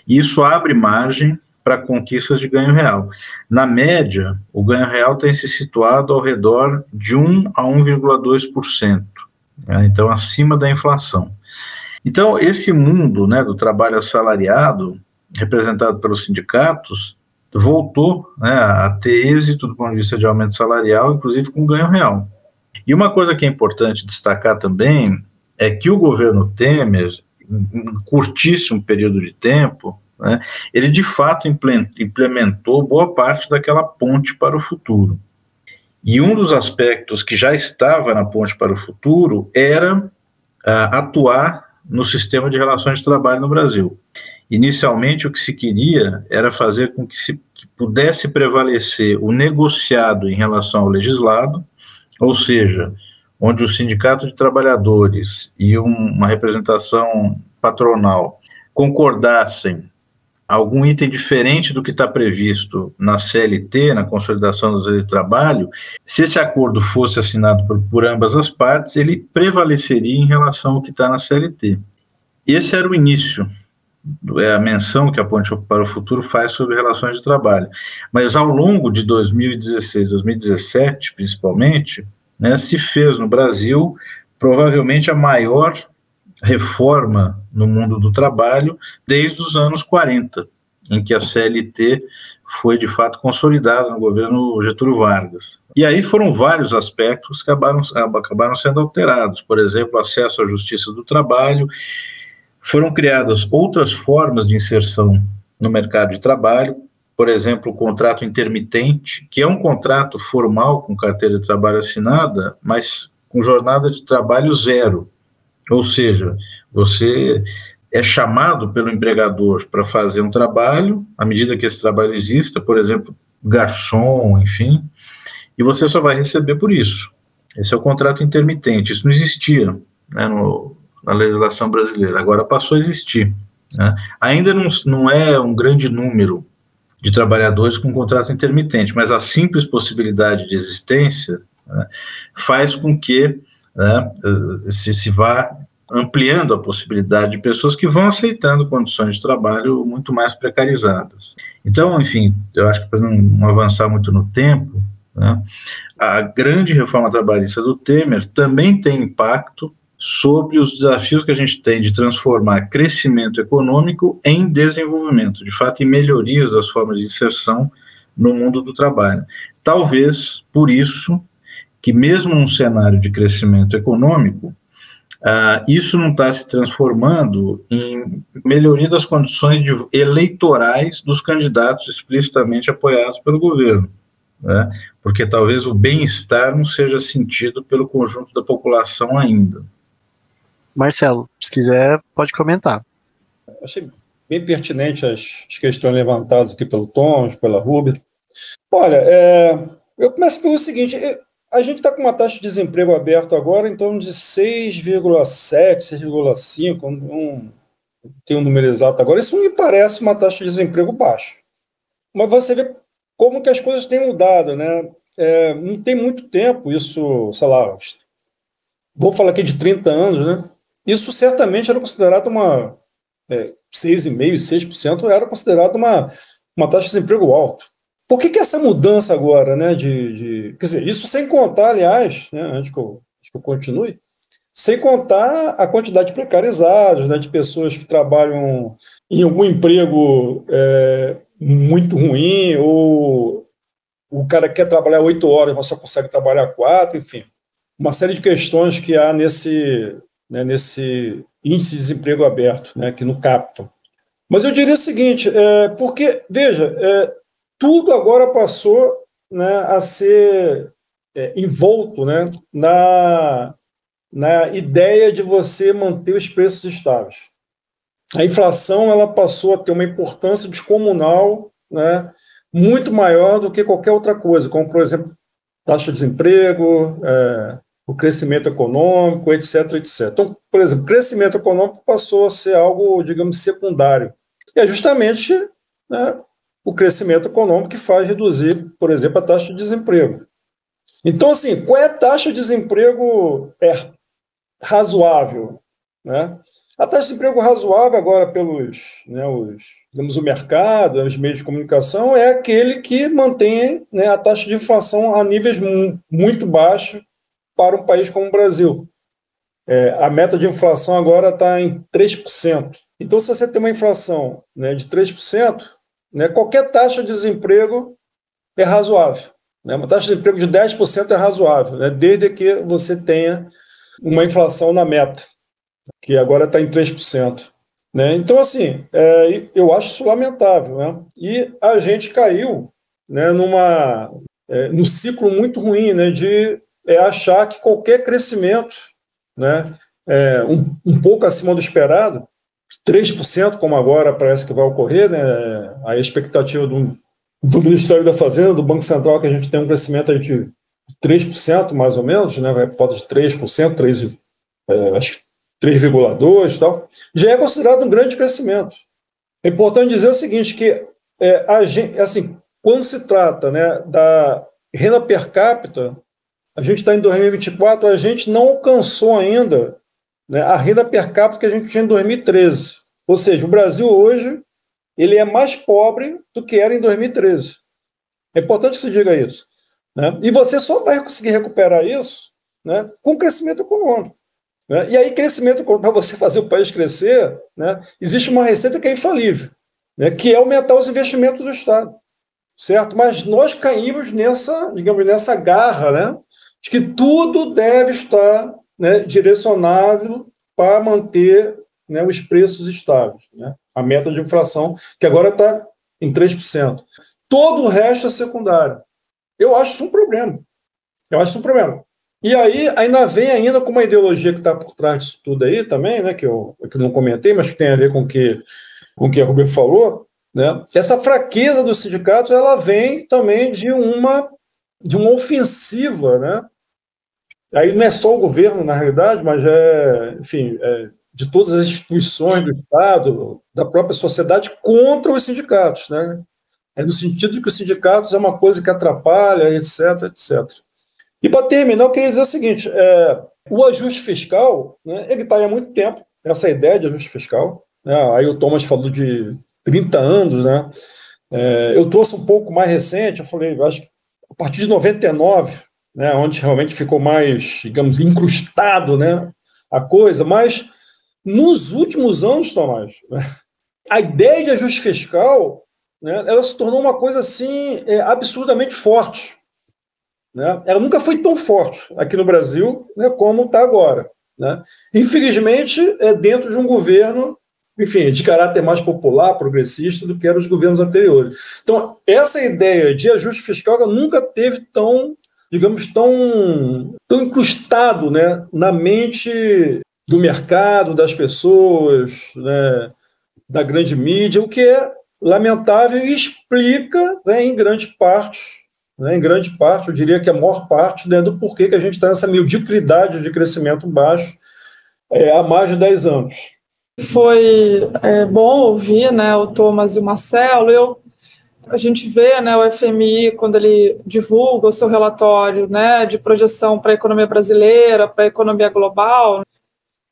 e isso abre margem para conquistas de ganho real. Na média, o ganho real tem se situado ao redor de 1 a 1,2%, né, então acima da inflação. Então, esse mundo, né, do trabalho assalariado, representado pelos sindicatos, voltou, né, a ter êxito do ponto de vista de aumento salarial, inclusive com ganho real. E uma coisa que é importante destacar também é que o governo Temer, em um curtíssimo período de tempo, né, ele de fato implementou boa parte daquela ponte para o futuro. E um dos aspectos que já estava na ponte para o futuro era atuar no sistema de relações de trabalho no Brasil. Inicialmente, o que se queria era fazer com que pudesse prevalecer o negociado em relação ao legislado, ou seja, onde o sindicato de trabalhadores e uma representação patronal concordassem algum item diferente do que está previsto na CLT, na Consolidação das Leis de Trabalho, se esse acordo fosse assinado por ambas as partes, ele prevaleceria em relação ao que está na CLT. Esse era o início, é a menção que a Ponte para o Futuro faz sobre relações de trabalho. Mas ao longo de 2016, 2017, principalmente, né, se fez no Brasil provavelmente a maior reforma no mundo do trabalho desde os anos 40, em que a CLT foi de fato consolidada no governo Getúlio Vargas. E aí foram vários aspectos que acabaram sendo alterados, por exemplo, acesso à justiça do trabalho, foram criadas outras formas de inserção no mercado de trabalho, por exemplo, o contrato intermitente, que é um contrato formal com carteira de trabalho assinada, mas com jornada de trabalho zero. Ou seja, você é chamado pelo empregador para fazer um trabalho, à medida que esse trabalho exista, por exemplo, garçom, enfim, e você só vai receber por isso. Esse é o contrato intermitente. Isso não existia, né, na legislação brasileira, agora passou a existir, né? Ainda não é um grande número de trabalhadores com contrato intermitente, mas a simples possibilidade de existência, né, faz com que, né, se vá ampliando a possibilidade de pessoas que vão aceitando condições de trabalho muito mais precarizadas. Então, enfim, eu acho que para não avançar muito no tempo, né, a grande reforma trabalhista do Temer também tem impacto sobre os desafios que a gente tem de transformar crescimento econômico em desenvolvimento, de fato, em melhorias das formas de inserção no mundo do trabalho. Talvez, por isso, que mesmo num cenário de crescimento econômico, Isso não está se transformando em melhoria das condições eleitorais dos candidatos explicitamente apoiados pelo governo, né? Porque talvez o bem-estar não seja sentido pelo conjunto da população ainda. Marcelo, se quiser, pode comentar. Achei bem pertinente as questões levantadas aqui pelo Tom, pela Ruby. Olha, eu começo pelo seguinte: a gente está com uma taxa de desemprego aberto agora em torno de 6,7, 6,5, não tenho um número exato agora. Isso me parece uma taxa de desemprego baixa. Mas você vê como que as coisas têm mudado, né? Não tem muito tempo, isso, sei lá, vou falar aqui de 30 anos, né? Isso certamente era considerado 6,5%, 6% era considerado uma taxa de desemprego alta. Por que essa mudança agora, né? Quer dizer, isso sem contar, aliás, né, antes que eu continue, sem contar a quantidade de precarizados, né, de pessoas que trabalham em algum emprego muito ruim, ou o cara quer trabalhar 8 horas, mas só consegue trabalhar 4, enfim. Uma série de questões que há nesse índice de desemprego aberto, né, que no captam. Mas eu diria o seguinte, porque, veja, tudo agora passou, né, a ser envolto, né, na ideia de você manter os preços estáveis. A inflação ela passou a ter uma importância descomunal, né, muito maior do que qualquer outra coisa, como, por exemplo, taxa de desemprego, o crescimento econômico, etc, etc. Então, por exemplo, o crescimento econômico passou a ser algo, digamos, secundário. E é justamente, né, o crescimento econômico que faz reduzir, por exemplo, a taxa de desemprego. Então, assim, qual é a taxa de desemprego razoável, né? A taxa de desemprego razoável agora digamos, o mercado, os meios de comunicação, é aquele que mantém, né, a taxa de inflação a níveis muito baixos para um país como o Brasil. A meta de inflação agora está em 3%. Então, se você tem uma inflação, né, de 3%, né, qualquer taxa de desemprego é razoável, né? Uma taxa de desemprego de 10% é razoável, né, desde que você tenha uma inflação na meta, que agora está em 3%. Né? Então, assim, eu acho isso lamentável. Né? E a gente caiu, né, num ciclo muito ruim, né, de achar que qualquer crescimento, né, um pouco acima do esperado, 3%, como agora parece que vai ocorrer, né, a expectativa do Ministério da Fazenda, do Banco Central, que a gente tem um crescimento aí de 3%, mais ou menos, né, vai por volta de 3%, acho que 3,2% e tal, já é considerado um grande crescimento. É importante dizer o seguinte, que a gente, assim, quando se trata, né, da renda per capita, a gente está em 2024, a gente não alcançou ainda, né, a renda per capita que a gente tinha em 2013. Ou seja, o Brasil hoje ele é mais pobre do que era em 2013. É importante que se diga isso. Né? E você só vai conseguir recuperar isso, né, com crescimento econômico. Né? E aí, crescimento econômico, para você fazer o país crescer, né, existe uma receita que é infalível, né, que é aumentar os investimentos do Estado. Certo? Mas nós caímos nessa garra, né, de que tudo deve estar, né, direcionado para manter, né, os preços estáveis. Né? A meta de inflação, que agora está em 3%. Todo o resto é secundário. Eu acho isso um problema. E aí ainda vem com uma ideologia que está por trás disso tudo aí também, né, que eu não comentei, mas que tem a ver com o que a Rubem falou, né? Essa fraqueza dos sindicatos ela vem também de uma ofensiva, né? Aí não é só o governo, na realidade, mas de todas as instituições do Estado, da própria sociedade, contra os sindicatos, né? No sentido de que os sindicatos é uma coisa que atrapalha, etc, etc. E, para terminar, eu queria dizer o seguinte, o ajuste fiscal, né, ele está há muito tempo, essa ideia de ajuste fiscal, né? Aí o Thomas falou de 30 anos, né? Eu trouxe um pouco mais recente, eu falei, acho que a partir de 99, né, onde realmente ficou mais, digamos, incrustado, né, a coisa, mas nos últimos anos, Tomás, né, a ideia de ajuste fiscal, né, ela se tornou uma coisa assim absurdamente forte. Né? Ela nunca foi tão forte aqui no Brasil, né, como está agora. né? Infelizmente, é dentro de um governo, enfim, de caráter mais popular, progressista, do que eram os governos anteriores. Então, essa ideia de ajuste fiscal ela nunca teve tão, digamos, tão incrustado, né, na mente do mercado, das pessoas, né, da grande mídia, o que é lamentável e explica, né, em grande parte, eu diria que a maior parte, né, do porquê que a gente está nessa mediocridade de crescimento baixo há mais de 10 anos. Foi bom ouvir, né, o Thomas e o Marcelo. A gente vê, né, o FMI, quando ele divulga o seu relatório, né, de projeção para a economia brasileira, para a economia global,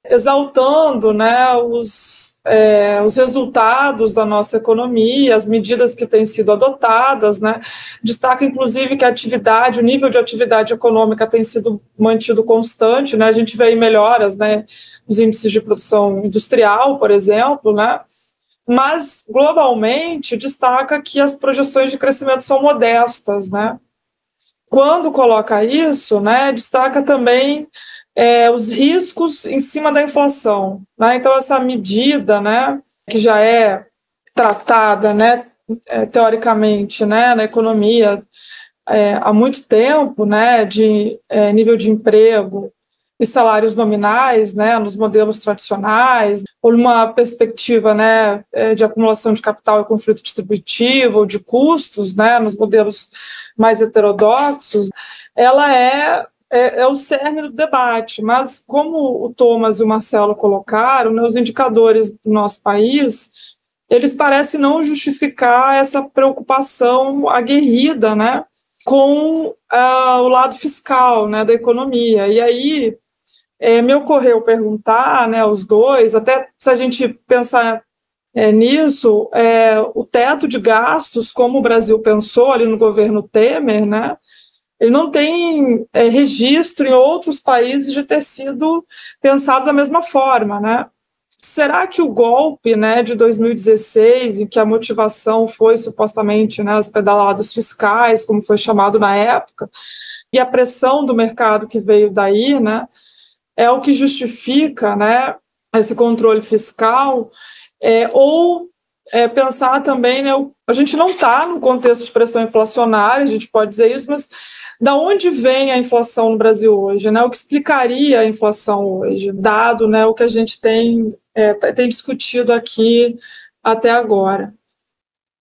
exaltando, né, os resultados da nossa economia, as medidas que têm sido adotadas, né, destaca inclusive que o nível de atividade econômica tem sido mantido constante, né, a gente vê aí melhoras, né, nos índices de produção industrial, por exemplo, né, mas globalmente destaca que as projeções de crescimento são modestas, né. Quando coloca isso, né, destaca também os riscos em cima da inflação, né? Então, essa medida, né, que já é tratada, né, teoricamente, né, na economia há muito tempo, né, de nível de emprego e salários nominais, né, nos modelos tradicionais, ou numa perspectiva, né, de acumulação de capital e conflito distributivo, ou de custos, né, nos modelos mais heterodoxos, ela é o cerne do debate, mas como o Thomas e o Marcelo colocaram, né, os indicadores do nosso país, eles parecem não justificar essa preocupação aguerrida, né, com o lado fiscal, né, da economia. E aí me ocorreu perguntar, né, aos dois, até se a gente pensar nisso, o teto de gastos, como o Brasil pensou ali no governo Temer, né, ele não tem registro em outros países de ter sido pensado da mesma forma, né? Será que o golpe, né, de 2016, em que a motivação foi supostamente, né, as pedaladas fiscais, como foi chamado na época, e a pressão do mercado que veio daí, né, é o que justifica, né, esse controle fiscal, ou pensar também, né, a gente não está no contexto de pressão inflacionária, a gente pode dizer isso, mas da onde vem a inflação no Brasil hoje, né? O que explicaria a inflação hoje, dado, né, o que a gente tem discutido aqui até agora?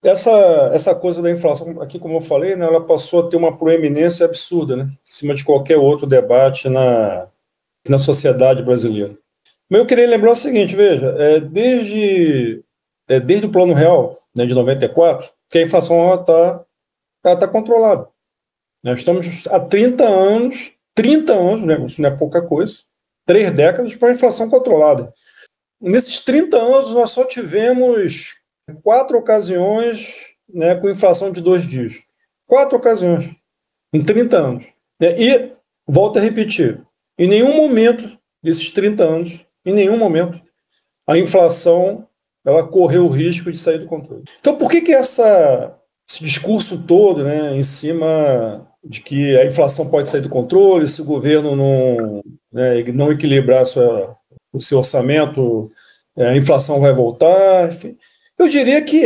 Essa coisa da inflação, aqui como eu falei, né, ela passou a ter uma proeminência absurda, né, em cima de qualquer outro debate na sociedade brasileira. Mas eu queria lembrar o seguinte, veja, desde o Plano Real, né, de 94, que a inflação está controlada. Nós estamos há 30 anos, né, isso não é pouca coisa, 3 décadas com a inflação controlada. Nesses 30 anos, nós só tivemos 4 ocasiões, né, com inflação de 2 dígitos. 4 ocasiões, em 30 anos. E, volto a repetir, em nenhum momento desses 30 anos, em nenhum momento, a inflação ela correu o risco de sair do controle. Então, por que esse discurso todo, né, em cima de que a inflação pode sair do controle se o governo não equilibrar o seu orçamento, a inflação vai voltar? Enfim. Eu diria que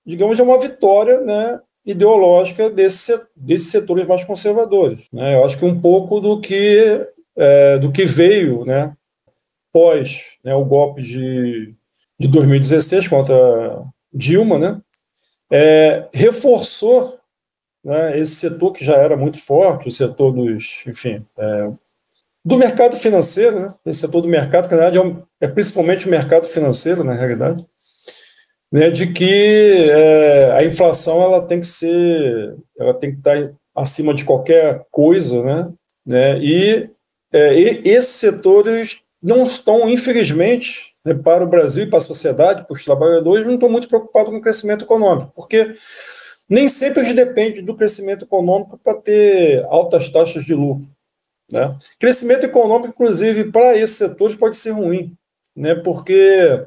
digamos, uma vitória, né, ideológica desses setores mais conservadores, né? Eu acho que um pouco do que veio, né, pós, né, o golpe de 2016 contra Dilma, né, reforçou, né, esse setor que já era muito forte, o setor do mercado financeiro, né, esse setor do mercado, que na verdade é principalmente o mercado financeiro, na realidade, né, de que a inflação ela tem que estar acima de qualquer coisa, né, e esses setores não estão, infelizmente, né, para o Brasil e para a sociedade, para os trabalhadores, não estão muito preocupados com o crescimento econômico, porque nem sempre eles dependem do crescimento econômico para ter altas taxas de lucro, né? Crescimento econômico, inclusive, para esses setores pode ser ruim, né, porque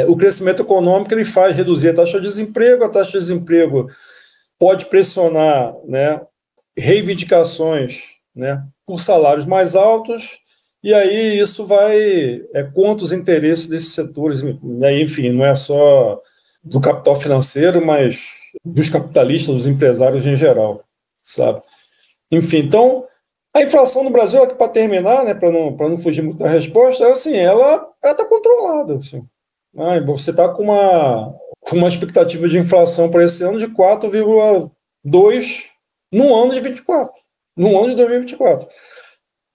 o crescimento econômico ele faz reduzir a taxa de desemprego pode pressionar, né, reivindicações, né, por salários mais altos, e aí isso vai contra os interesses desses setores, né? Enfim, não é só do capital financeiro, mas dos capitalistas, dos empresários em geral, sabe? Enfim, então, a inflação no Brasil, aqui para terminar, né, para não fugir muito da resposta, assim, ela está controlada. Assim. Você está com uma expectativa de inflação para esse ano de 4,2% no ano de 24, no ano de 2024.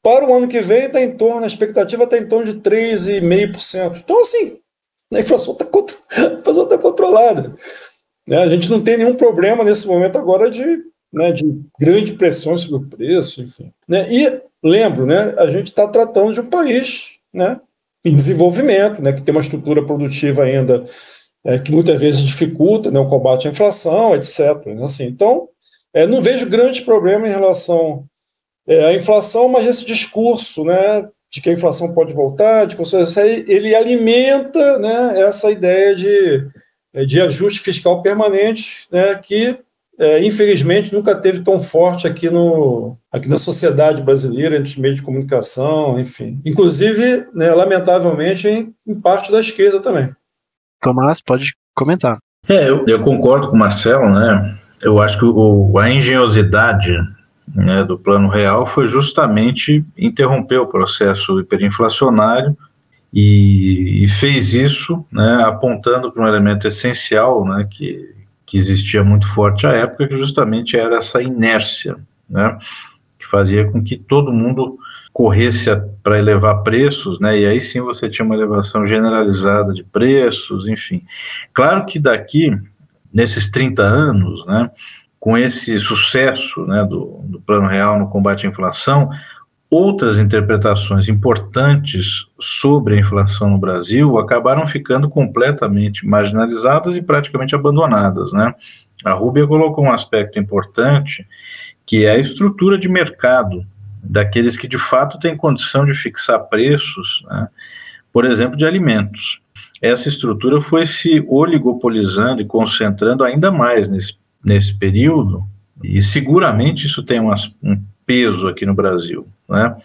Para o ano que vem, a expectativa está em torno de 3,5%. Então, assim, a inflação está controlada. Né? A gente não tem nenhum problema nesse momento agora de grande pressão sobre o preço, enfim. Né? E, lembro, né, a gente está tratando de um país, né, em desenvolvimento, né, que tem uma estrutura produtiva ainda que muitas vezes dificulta, né, o combate à inflação, etc. Assim, então, não vejo grandes problemas em relação à inflação, mas esse discurso, né, de que a inflação pode voltar, ele alimenta, né, essa ideia de ajuste fiscal permanente, né, que infelizmente nunca teve tão forte aqui na sociedade brasileira, entre os meios de comunicação, enfim. Inclusive, né, lamentavelmente, em parte da esquerda também. Tomás, pode comentar. Eu concordo com o Marcelo, né? Eu acho que a engenhosidade, né, do Plano Real foi justamente interromper o processo hiperinflacionário e fez isso, né, apontando para um elemento essencial, né, que existia muito forte à época, que justamente era essa inércia, né, que fazia com que todo mundo corresse para elevar preços, né, e aí sim você tinha uma elevação generalizada de preços, enfim. Claro que daqui, nesses 30 anos, né, com esse sucesso, né, do Plano Real no combate à inflação, outras interpretações importantes sobre a inflação no Brasil acabaram ficando completamente marginalizadas e praticamente abandonadas, né? A Rúbia colocou um aspecto importante, que é a estrutura de mercado daqueles que de fato têm condição de fixar preços, né, por exemplo, de alimentos. Essa estrutura foi se oligopolizando e concentrando ainda mais nesse período, e seguramente isso tem um peso aqui no Brasil, né?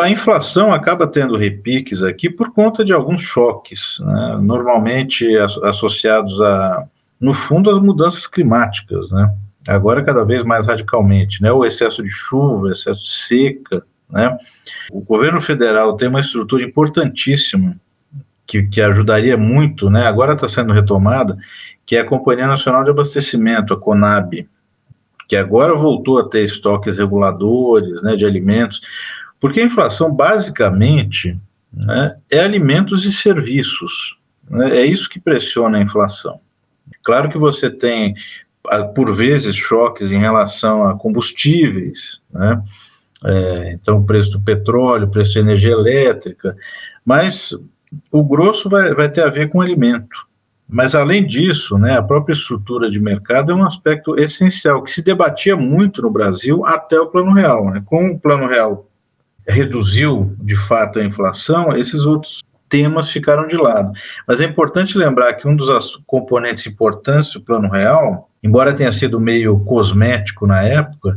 A inflação acaba tendo repiques aqui por conta de alguns choques, né, normalmente associados no fundo, às mudanças climáticas, né? Agora cada vez mais radicalmente, né? O excesso de chuva, o excesso de seca, né? O governo federal tem uma estrutura importantíssima que ajudaria muito, né? Agora está sendo retomada, que é a Companhia Nacional de Abastecimento, a CONAB, que agora voltou a ter estoques reguladores, né, de alimentos, porque a inflação basicamente, né, é alimentos e serviços, né, é isso que pressiona a inflação. Claro que você tem, por vezes, choques em relação a combustíveis, né, então o preço do petróleo, o preço da energia elétrica, mas o grosso vai ter a ver com alimento. Mas, além disso, né, a própria estrutura de mercado é um aspecto essencial, que se debatia muito no Brasil até o Plano Real, né? Como o Plano Real reduziu, de fato, a inflação, esses outros temas ficaram de lado. Mas é importante lembrar que um dos componentes importantes do Plano Real, embora tenha sido meio cosmético na época,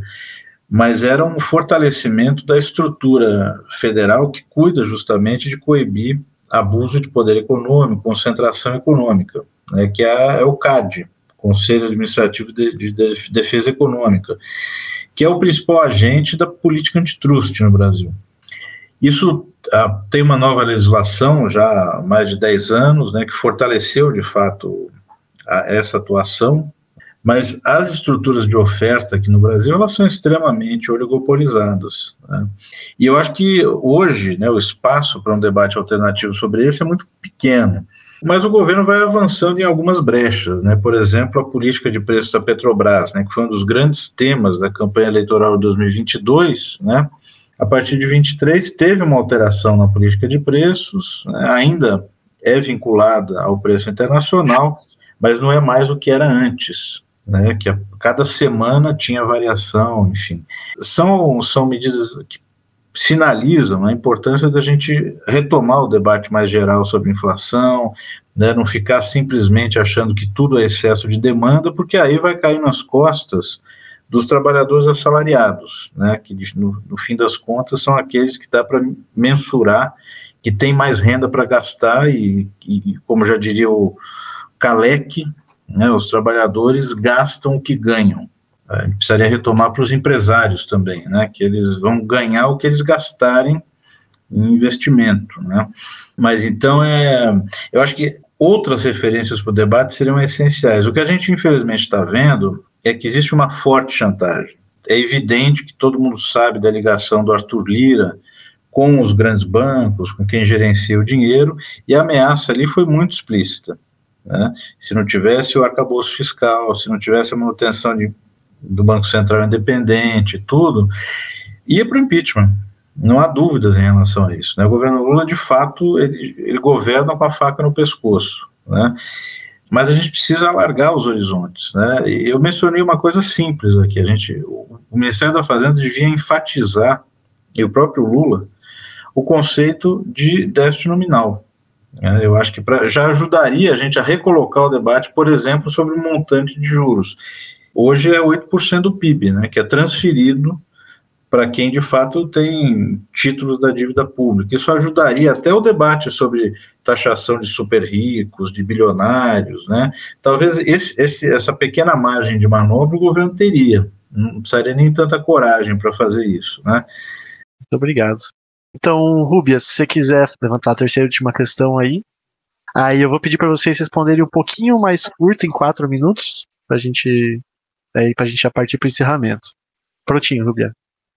mas era um fortalecimento da estrutura federal que cuida justamente de coibir abuso de poder econômico, concentração econômica, né, que é o CAD, Conselho Administrativo de Defesa Econômica, que é o principal agente da política antitrust no Brasil. Isso tem uma nova legislação já há mais de 10 anos, né, que fortaleceu de fato essa atuação, mas as estruturas de oferta aqui no Brasil, elas são extremamente oligopolizadas, né? E eu acho que hoje, né, o espaço para um debate alternativo sobre isso é muito pequeno, mas o governo vai avançando em algumas brechas, né? Por exemplo, a política de preços da Petrobras, né, que foi um dos grandes temas da campanha eleitoral de 2022, né? A partir de 23 teve uma alteração na política de preços, né, ainda é vinculada ao preço internacional, mas não é mais o que era antes, né, que cada semana tinha variação, enfim. São medidas que sinalizam a importância da gente retomar o debate mais geral sobre inflação, né, não ficar simplesmente achando que tudo é excesso de demanda, porque aí vai cair nas costas dos trabalhadores assalariados, né, que no fim das contas são aqueles que dá para mensurar, que tem mais renda para gastar e, como já diria o Kalec, né, os trabalhadores gastam o que ganham. A gente precisaria retomar para os empresários também, né, que eles vão ganhar o que eles gastarem em investimento, né? Mas então eu acho que outras referências para o debate seriam essenciais. O que a gente infelizmente está vendo é que existe uma forte chantagem. É evidente que todo mundo sabe da ligação do Arthur Lira com os grandes bancos, com quem gerencia o dinheiro, e a ameaça ali foi muito explícita, né? Se não tivesse o arcabouço fiscal, se não tivesse a manutenção do Banco Central independente, tudo, ia para o impeachment. Não há dúvidas em relação a isso, né? O governo Lula, de fato, ele governa com a faca no pescoço, né? Mas a gente precisa alargar os horizontes, né? E eu mencionei uma coisa simples aqui, o Ministério da Fazenda devia enfatizar, e o próprio Lula, o conceito de déficit nominal. Eu acho que já ajudaria a gente a recolocar o debate, por exemplo, sobre o montante de juros. Hoje é 8% do PIB, né, que é transferido para quem de fato tem títulos da dívida pública. Isso ajudaria até o debate sobre taxação de super ricos, de bilionários, né? Talvez essa pequena margem de manobra o governo teria, não precisaria nem tanta coragem para fazer isso, né? Muito obrigado. Então, Rúbia, se você quiser levantar a terceira e última questão aí eu vou pedir para vocês responderem um pouquinho mais curto, em 4 minutos, para a gente já partir para o encerramento. Prontinho, Rúbia.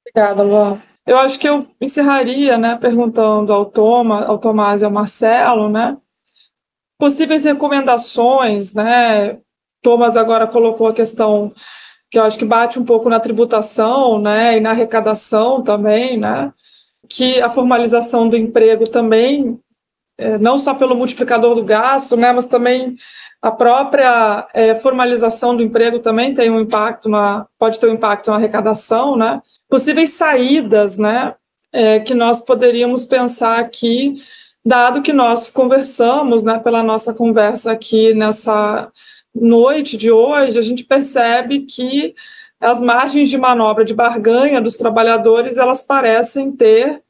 Obrigada, Luan. Eu acho que eu encerraria, né, perguntando ao Tomás e ao Marcelo, né, possíveis recomendações, né. Tomás agora colocou a questão que eu acho que bate um pouco na tributação, né, e na arrecadação também, né, que a formalização do emprego também, não só pelo multiplicador do gasto, né, mas também a própria formalização do emprego também tem pode ter um impacto na arrecadação, né? Possíveis saídas, né, que nós poderíamos pensar aqui, dado que nós conversamos, né, pela nossa conversa aqui nessa noite de hoje, a gente percebe que as margens de manobra, de barganha dos trabalhadores, elas parecem ter,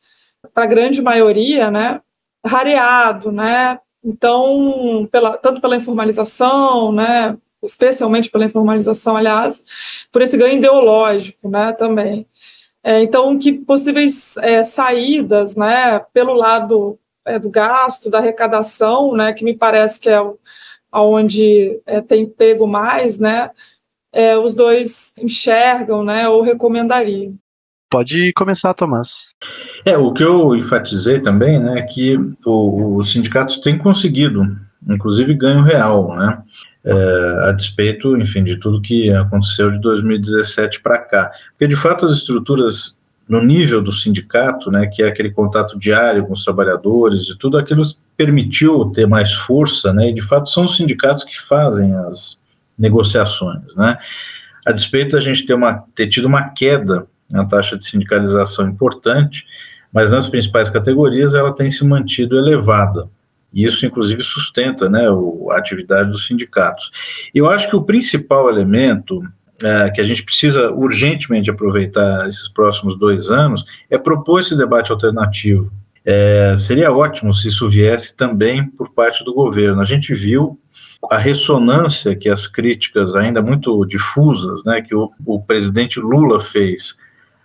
para a grande maioria, né, rareado, né? Então, tanto pela informalização, né, especialmente pela informalização, aliás, por esse ganho ideológico, né, também. Então, que possíveis saídas, né, pelo lado do gasto, da arrecadação, né, que me parece que é onde tem pego mais, né, os dois enxergam, né, ou recomendariam. Pode começar, Tomás. O que eu enfatizei também, né, é que os sindicatos têm conseguido, inclusive, ganho real, né, a despeito, enfim, de tudo que aconteceu de 2017 para cá. Porque, de fato, as estruturas no nível do sindicato, né, que é aquele contato diário com os trabalhadores e tudo aquilo permitiu ter mais força, né, e, de fato, são os sindicatos que fazem as negociações, né. A despeito da gente ter tido uma queda na taxa de sindicalização importante, mas nas principais categorias ela tem se mantido elevada. E isso, inclusive, sustenta, né, a atividade dos sindicatos. Eu acho que o principal elemento que a gente precisa urgentemente aproveitar esses próximos 2 anos é propor esse debate alternativo. Seria ótimo se isso viesse também por parte do governo. A gente viu a ressonância que as críticas ainda muito difusas, né, que o presidente Lula fez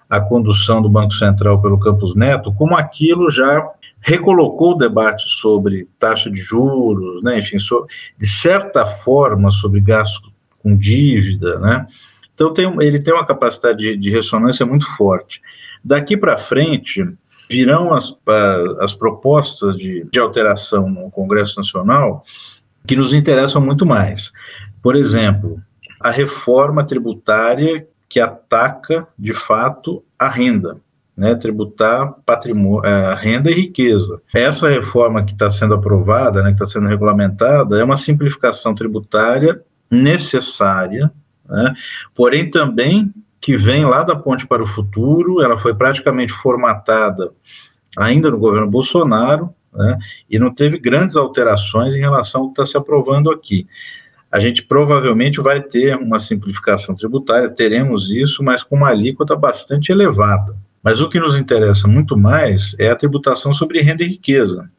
à condução do Banco Central pelo Campos Neto, como aquilo já recolocou o debate sobre taxa de juros, né, enfim, de certa forma sobre gasto com dívida, né. Então ele tem uma capacidade de ressonância muito forte. Daqui para frente virão as propostas de alteração no Congresso Nacional que nos interessam muito mais. Por exemplo, a reforma tributária que ataca, de fato, a renda, né, tributar patrimônio, renda e riqueza. Essa reforma que está sendo aprovada, né, que está sendo regulamentada, é uma simplificação tributária necessária, né, porém também que vem lá da Ponte para o Futuro. Ela foi praticamente formatada ainda no governo Bolsonaro, né, e não teve grandes alterações em relação ao que está se aprovando aqui. a gente provavelmente vai ter uma simplificação tributária, teremos isso, mas com uma alíquota bastante elevada. Mas o que nos interessa muito mais é a tributação sobre renda e riqueza.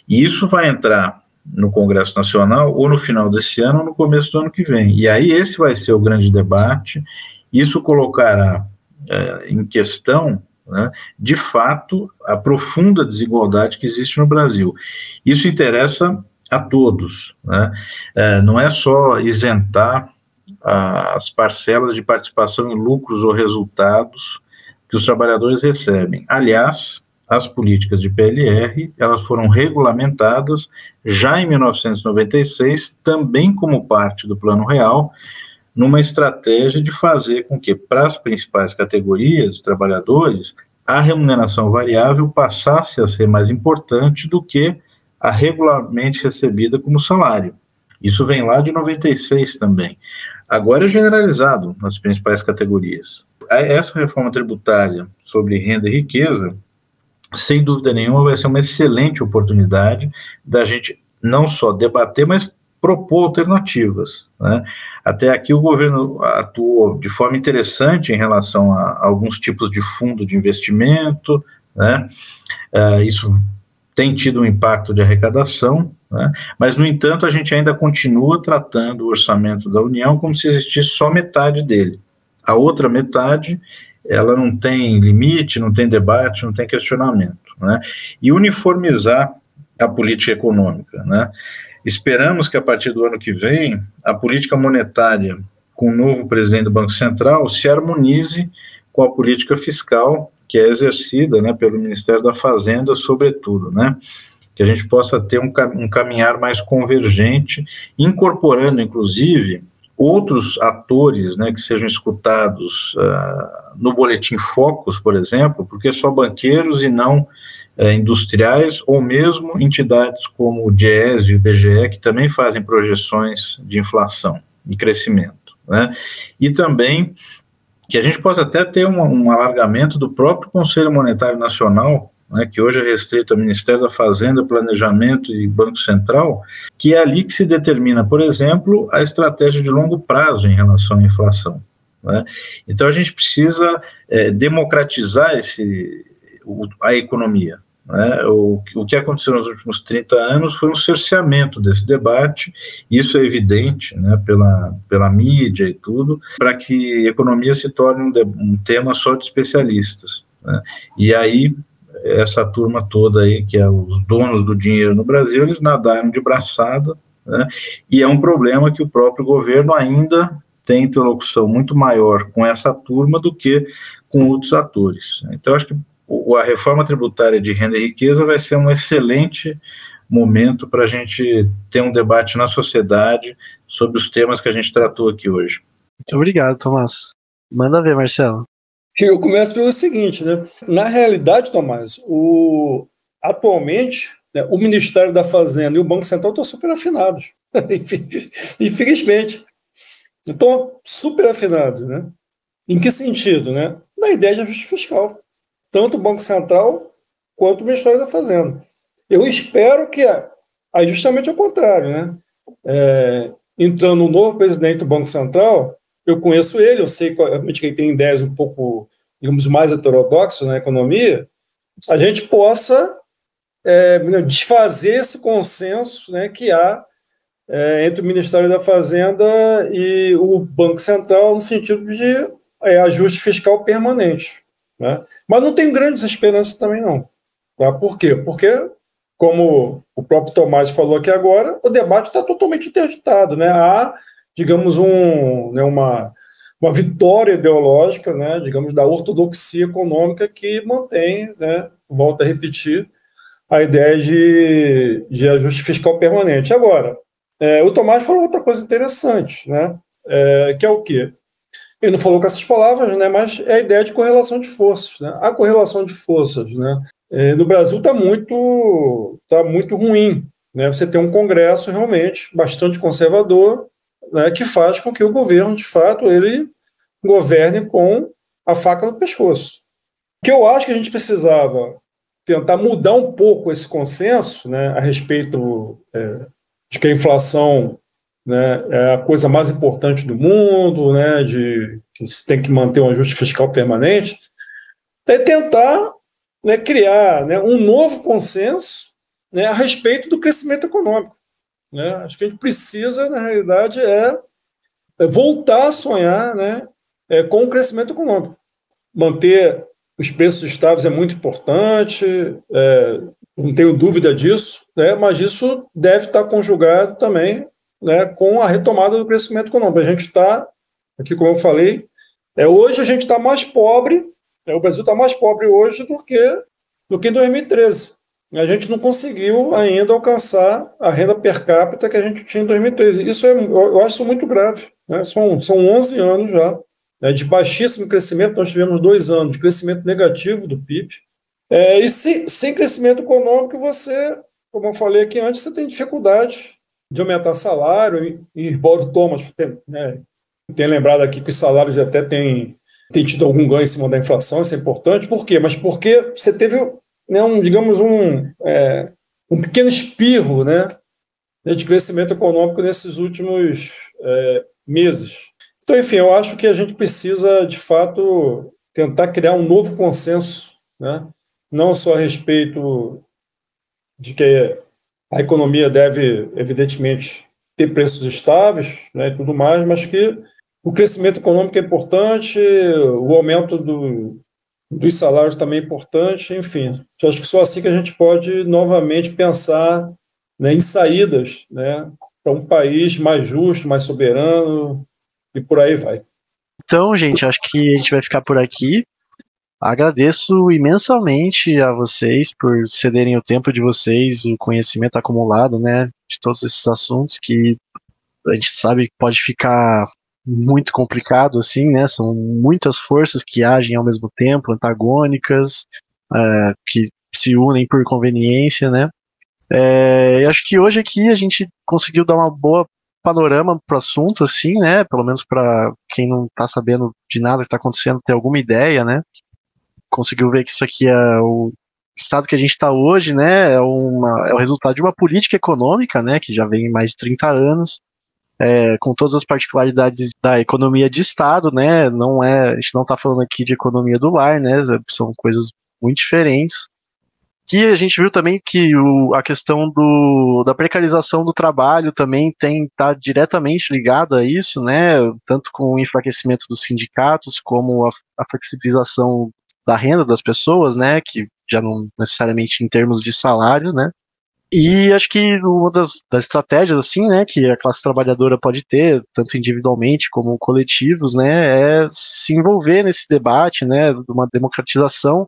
E isso vai entrar no Congresso Nacional ou no final desse ano ou no começo do ano que vem. E aí esse vai ser o grande debate. Isso colocará em questão, né, de fato, a profunda desigualdade que existe no Brasil. Isso interessa a todos, né? Não é só isentar as parcelas de participação em lucros ou resultados que os trabalhadores recebem. Aliás, as políticas de PLR, elas foram regulamentadas já em 1996, também como parte do Plano Real, numa estratégia de fazer com que, para as principais categorias de trabalhadores, a remuneração variável passasse a ser mais importante do que a regularmente recebida como salário. Isso vem lá de 96 também. Agora é generalizado nas principais categorias. Essa reforma tributária sobre renda e riqueza, sem dúvida nenhuma, vai ser uma excelente oportunidade da gente não só debater, mas propor alternativas, né? Até aqui o governo atuou de forma interessante em relação a alguns tipos de fundo de investimento, né? Isso tem tido um impacto de arrecadação, né? Mas, no entanto, a gente ainda continua tratando o orçamento da União como se existisse só metade dele. A outra metade, ela não tem limite, não tem debate, não tem questionamento, né? E uniformizar a política econômica, né? Esperamos que, a partir do ano que vem, a política monetária, com o novo presidente do Banco Central, se harmonize com a política fiscal, que é exercida, né, pelo Ministério da Fazenda, sobretudo, né? Que a gente possa ter um caminhar mais convergente, incorporando, inclusive, outros atores, né, que sejam escutados no Boletim Focus, por exemplo, porque só banqueiros e não industriais, ou mesmo entidades como o DIEESE e o IBGE, que também fazem projeções de inflação e crescimento, né? E também que a gente possa até ter um alargamento do próprio Conselho Monetário Nacional, né, que hoje é restrito ao Ministério da Fazenda, Planejamento e Banco Central, que é ali que se determina, por exemplo, a estratégia de longo prazo em relação à inflação, né? Então a gente precisa democratizar a economia, né? O que aconteceu nos últimos 30 anos foi um cerceamento desse debate, isso é evidente, né, pela mídia e tudo, para que a economia se torne um tema só de especialistas, né? E aí, essa turma toda aí, que é os donos do dinheiro no Brasil, eles nadaram de braçada, né? E é um problema que o próprio governo ainda tem interlocução muito maior com essa turma do que com outros atores. Então, acho que a reforma tributária de renda e riqueza vai ser um excelente momento para a gente ter um debate na sociedade sobre os temas que a gente tratou aqui hoje. Muito obrigado, Tomás. Manda ver, Marcelo. Eu começo pelo seguinte, né? Na realidade, Tomás, atualmente, né, o Ministério da Fazenda e o Banco Central estão super afinados. Infelizmente. Estão super afinados, né? Em que sentido, né? Na ideia de ajuste fiscal. Tanto o Banco Central quanto o Ministério da Fazenda. Eu espero que, aí justamente ao contrário, né? Entrando um novo presidente do Banco Central, eu conheço ele, eu sei que ele tem ideias um pouco, digamos, mais heterodoxas na economia, a gente possa desfazer esse consenso, né, que há entre o Ministério da Fazenda e o Banco Central no sentido de ajuste fiscal permanente, né? Mas não tenho grandes esperanças também, não. Tá? Por quê? Porque, como o próprio Tomás falou aqui agora, o debate está totalmente interditado, né? Há, digamos, uma vitória ideológica, né, digamos, da ortodoxia econômica que mantém, né, volto a repetir, a ideia de ajuste fiscal permanente. Agora, o Tomás falou outra coisa interessante, né, que é o quê? Ele não falou com essas palavras, né, mas é a ideia de correlação de forças, né? A correlação de forças, né, no Brasil está muito ruim, né? Você tem um Congresso realmente bastante conservador, né, que faz com que o governo, de fato, ele governe com a faca no pescoço. O que eu acho que a gente precisava tentar mudar um pouco esse consenso, né, a respeito de que a inflação né, é a coisa mais importante do mundo, né, que se tem que manter um ajuste fiscal permanente, é tentar, né, criar, né, um novo consenso, né, a respeito do crescimento econômico. Né? Acho que a gente precisa, na realidade, voltar a sonhar, né, com o crescimento econômico. Manter os preços estáveis é muito importante, não tenho dúvida disso, né, mas isso deve estar conjugado também, né, com a retomada do crescimento econômico. A gente está, aqui como eu falei, hoje a gente está mais pobre, o Brasil está mais pobre hoje do que em 2013. A gente não conseguiu ainda alcançar a renda per capita que a gente tinha em 2013. Isso eu acho muito grave. Né? São 11 anos já, né, de baixíssimo crescimento. Nós tivemos 2 anos de crescimento negativo do PIB. E sem crescimento econômico, você, como eu falei aqui antes, você tem dificuldade de aumentar salário. E embora o Thomas tenha lembrado aqui que os salários até têm tido algum ganho em cima da inflação, isso é importante. Por quê? Mas porque você teve, né, um pequeno espirro, né, de crescimento econômico nesses últimos meses. Então, enfim, eu acho que a gente precisa, de fato, tentar criar um novo consenso, né, não só a respeito de que a economia deve, evidentemente, ter preços estáveis, né, e tudo mais, mas que o crescimento econômico é importante, o aumento dos salários também é importante, enfim. Eu acho que só assim que a gente pode novamente pensar, né, em saídas, né, para um país mais justo, mais soberano, e por aí vai. Então, gente, acho que a gente vai ficar por aqui. Agradeço imensamente a vocês por cederem o tempo de vocês, o conhecimento acumulado, né, de todos esses assuntos que a gente sabe que pode ficar muito complicado, assim, né, são muitas forças que agem ao mesmo tempo, antagônicas, que se unem por conveniência, né. Eu acho que hoje aqui a gente conseguiu dar uma boa panorama para o assunto, assim, né, pelo menos para quem não está sabendo de nada que está acontecendo, ter alguma ideia, né, conseguiu ver que isso aqui é o estado que a gente está hoje, né, é o resultado de uma política econômica, né, que já vem em mais de 30 anos, com todas as particularidades da economia de Estado, né, a gente não está falando aqui de economia do lar, né, são coisas muito diferentes. Que a gente viu também que a questão da precarização do trabalho também está diretamente ligada a isso, né, tanto com o enfraquecimento dos sindicatos, como a flexibilização da renda das pessoas, né, que já não necessariamente em termos de salário, né. E acho que uma das estratégias, assim, né, que a classe trabalhadora pode ter, tanto individualmente como coletivos, né, é se envolver nesse debate, né, de uma democratização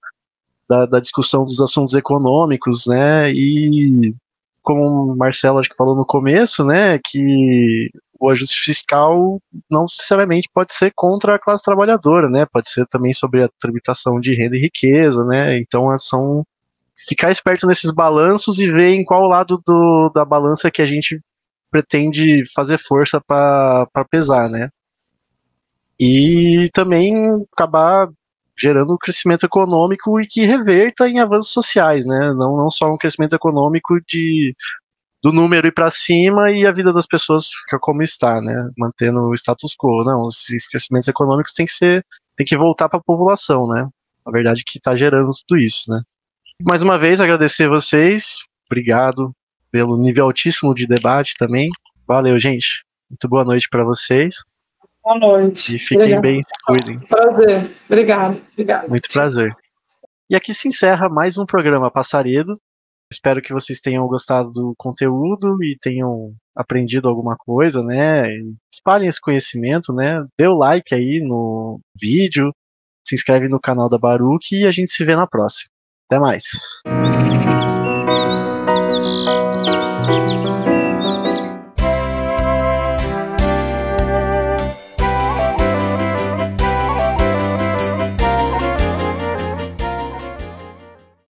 da discussão dos assuntos econômicos, né, e como o Marcelo acho que falou no começo, né, que o ajuste fiscal não necessariamente pode ser contra a classe trabalhadora, né, pode ser também sobre a tributação de renda e riqueza, né, então ficar esperto nesses balanços e ver em qual lado da balança que a gente pretende fazer força para pesar, né, e também acabar gerando um crescimento econômico e que reverta em avanços sociais, né? Não só um crescimento econômico do número ir para cima e a vida das pessoas fica como está, né? Mantendo o status quo. Não, esses crescimentos econômicos tem que voltar para a população, né? A verdade é que está gerando tudo isso, né? Mais uma vez, agradecer vocês. Obrigado pelo nível altíssimo de debate também. Valeu, gente. Muito boa noite para vocês. Boa noite. E fiquem bem, se cuidem. Prazer. Obrigado. Muito prazer. E aqui se encerra mais um programa Passaredo. Espero que vocês tenham gostado do conteúdo e tenham aprendido alguma coisa, né? Espalhem esse conhecimento, né? Dê o like aí no vídeo, se inscreve no canal da Baruch e a gente se vê na próxima. Até mais.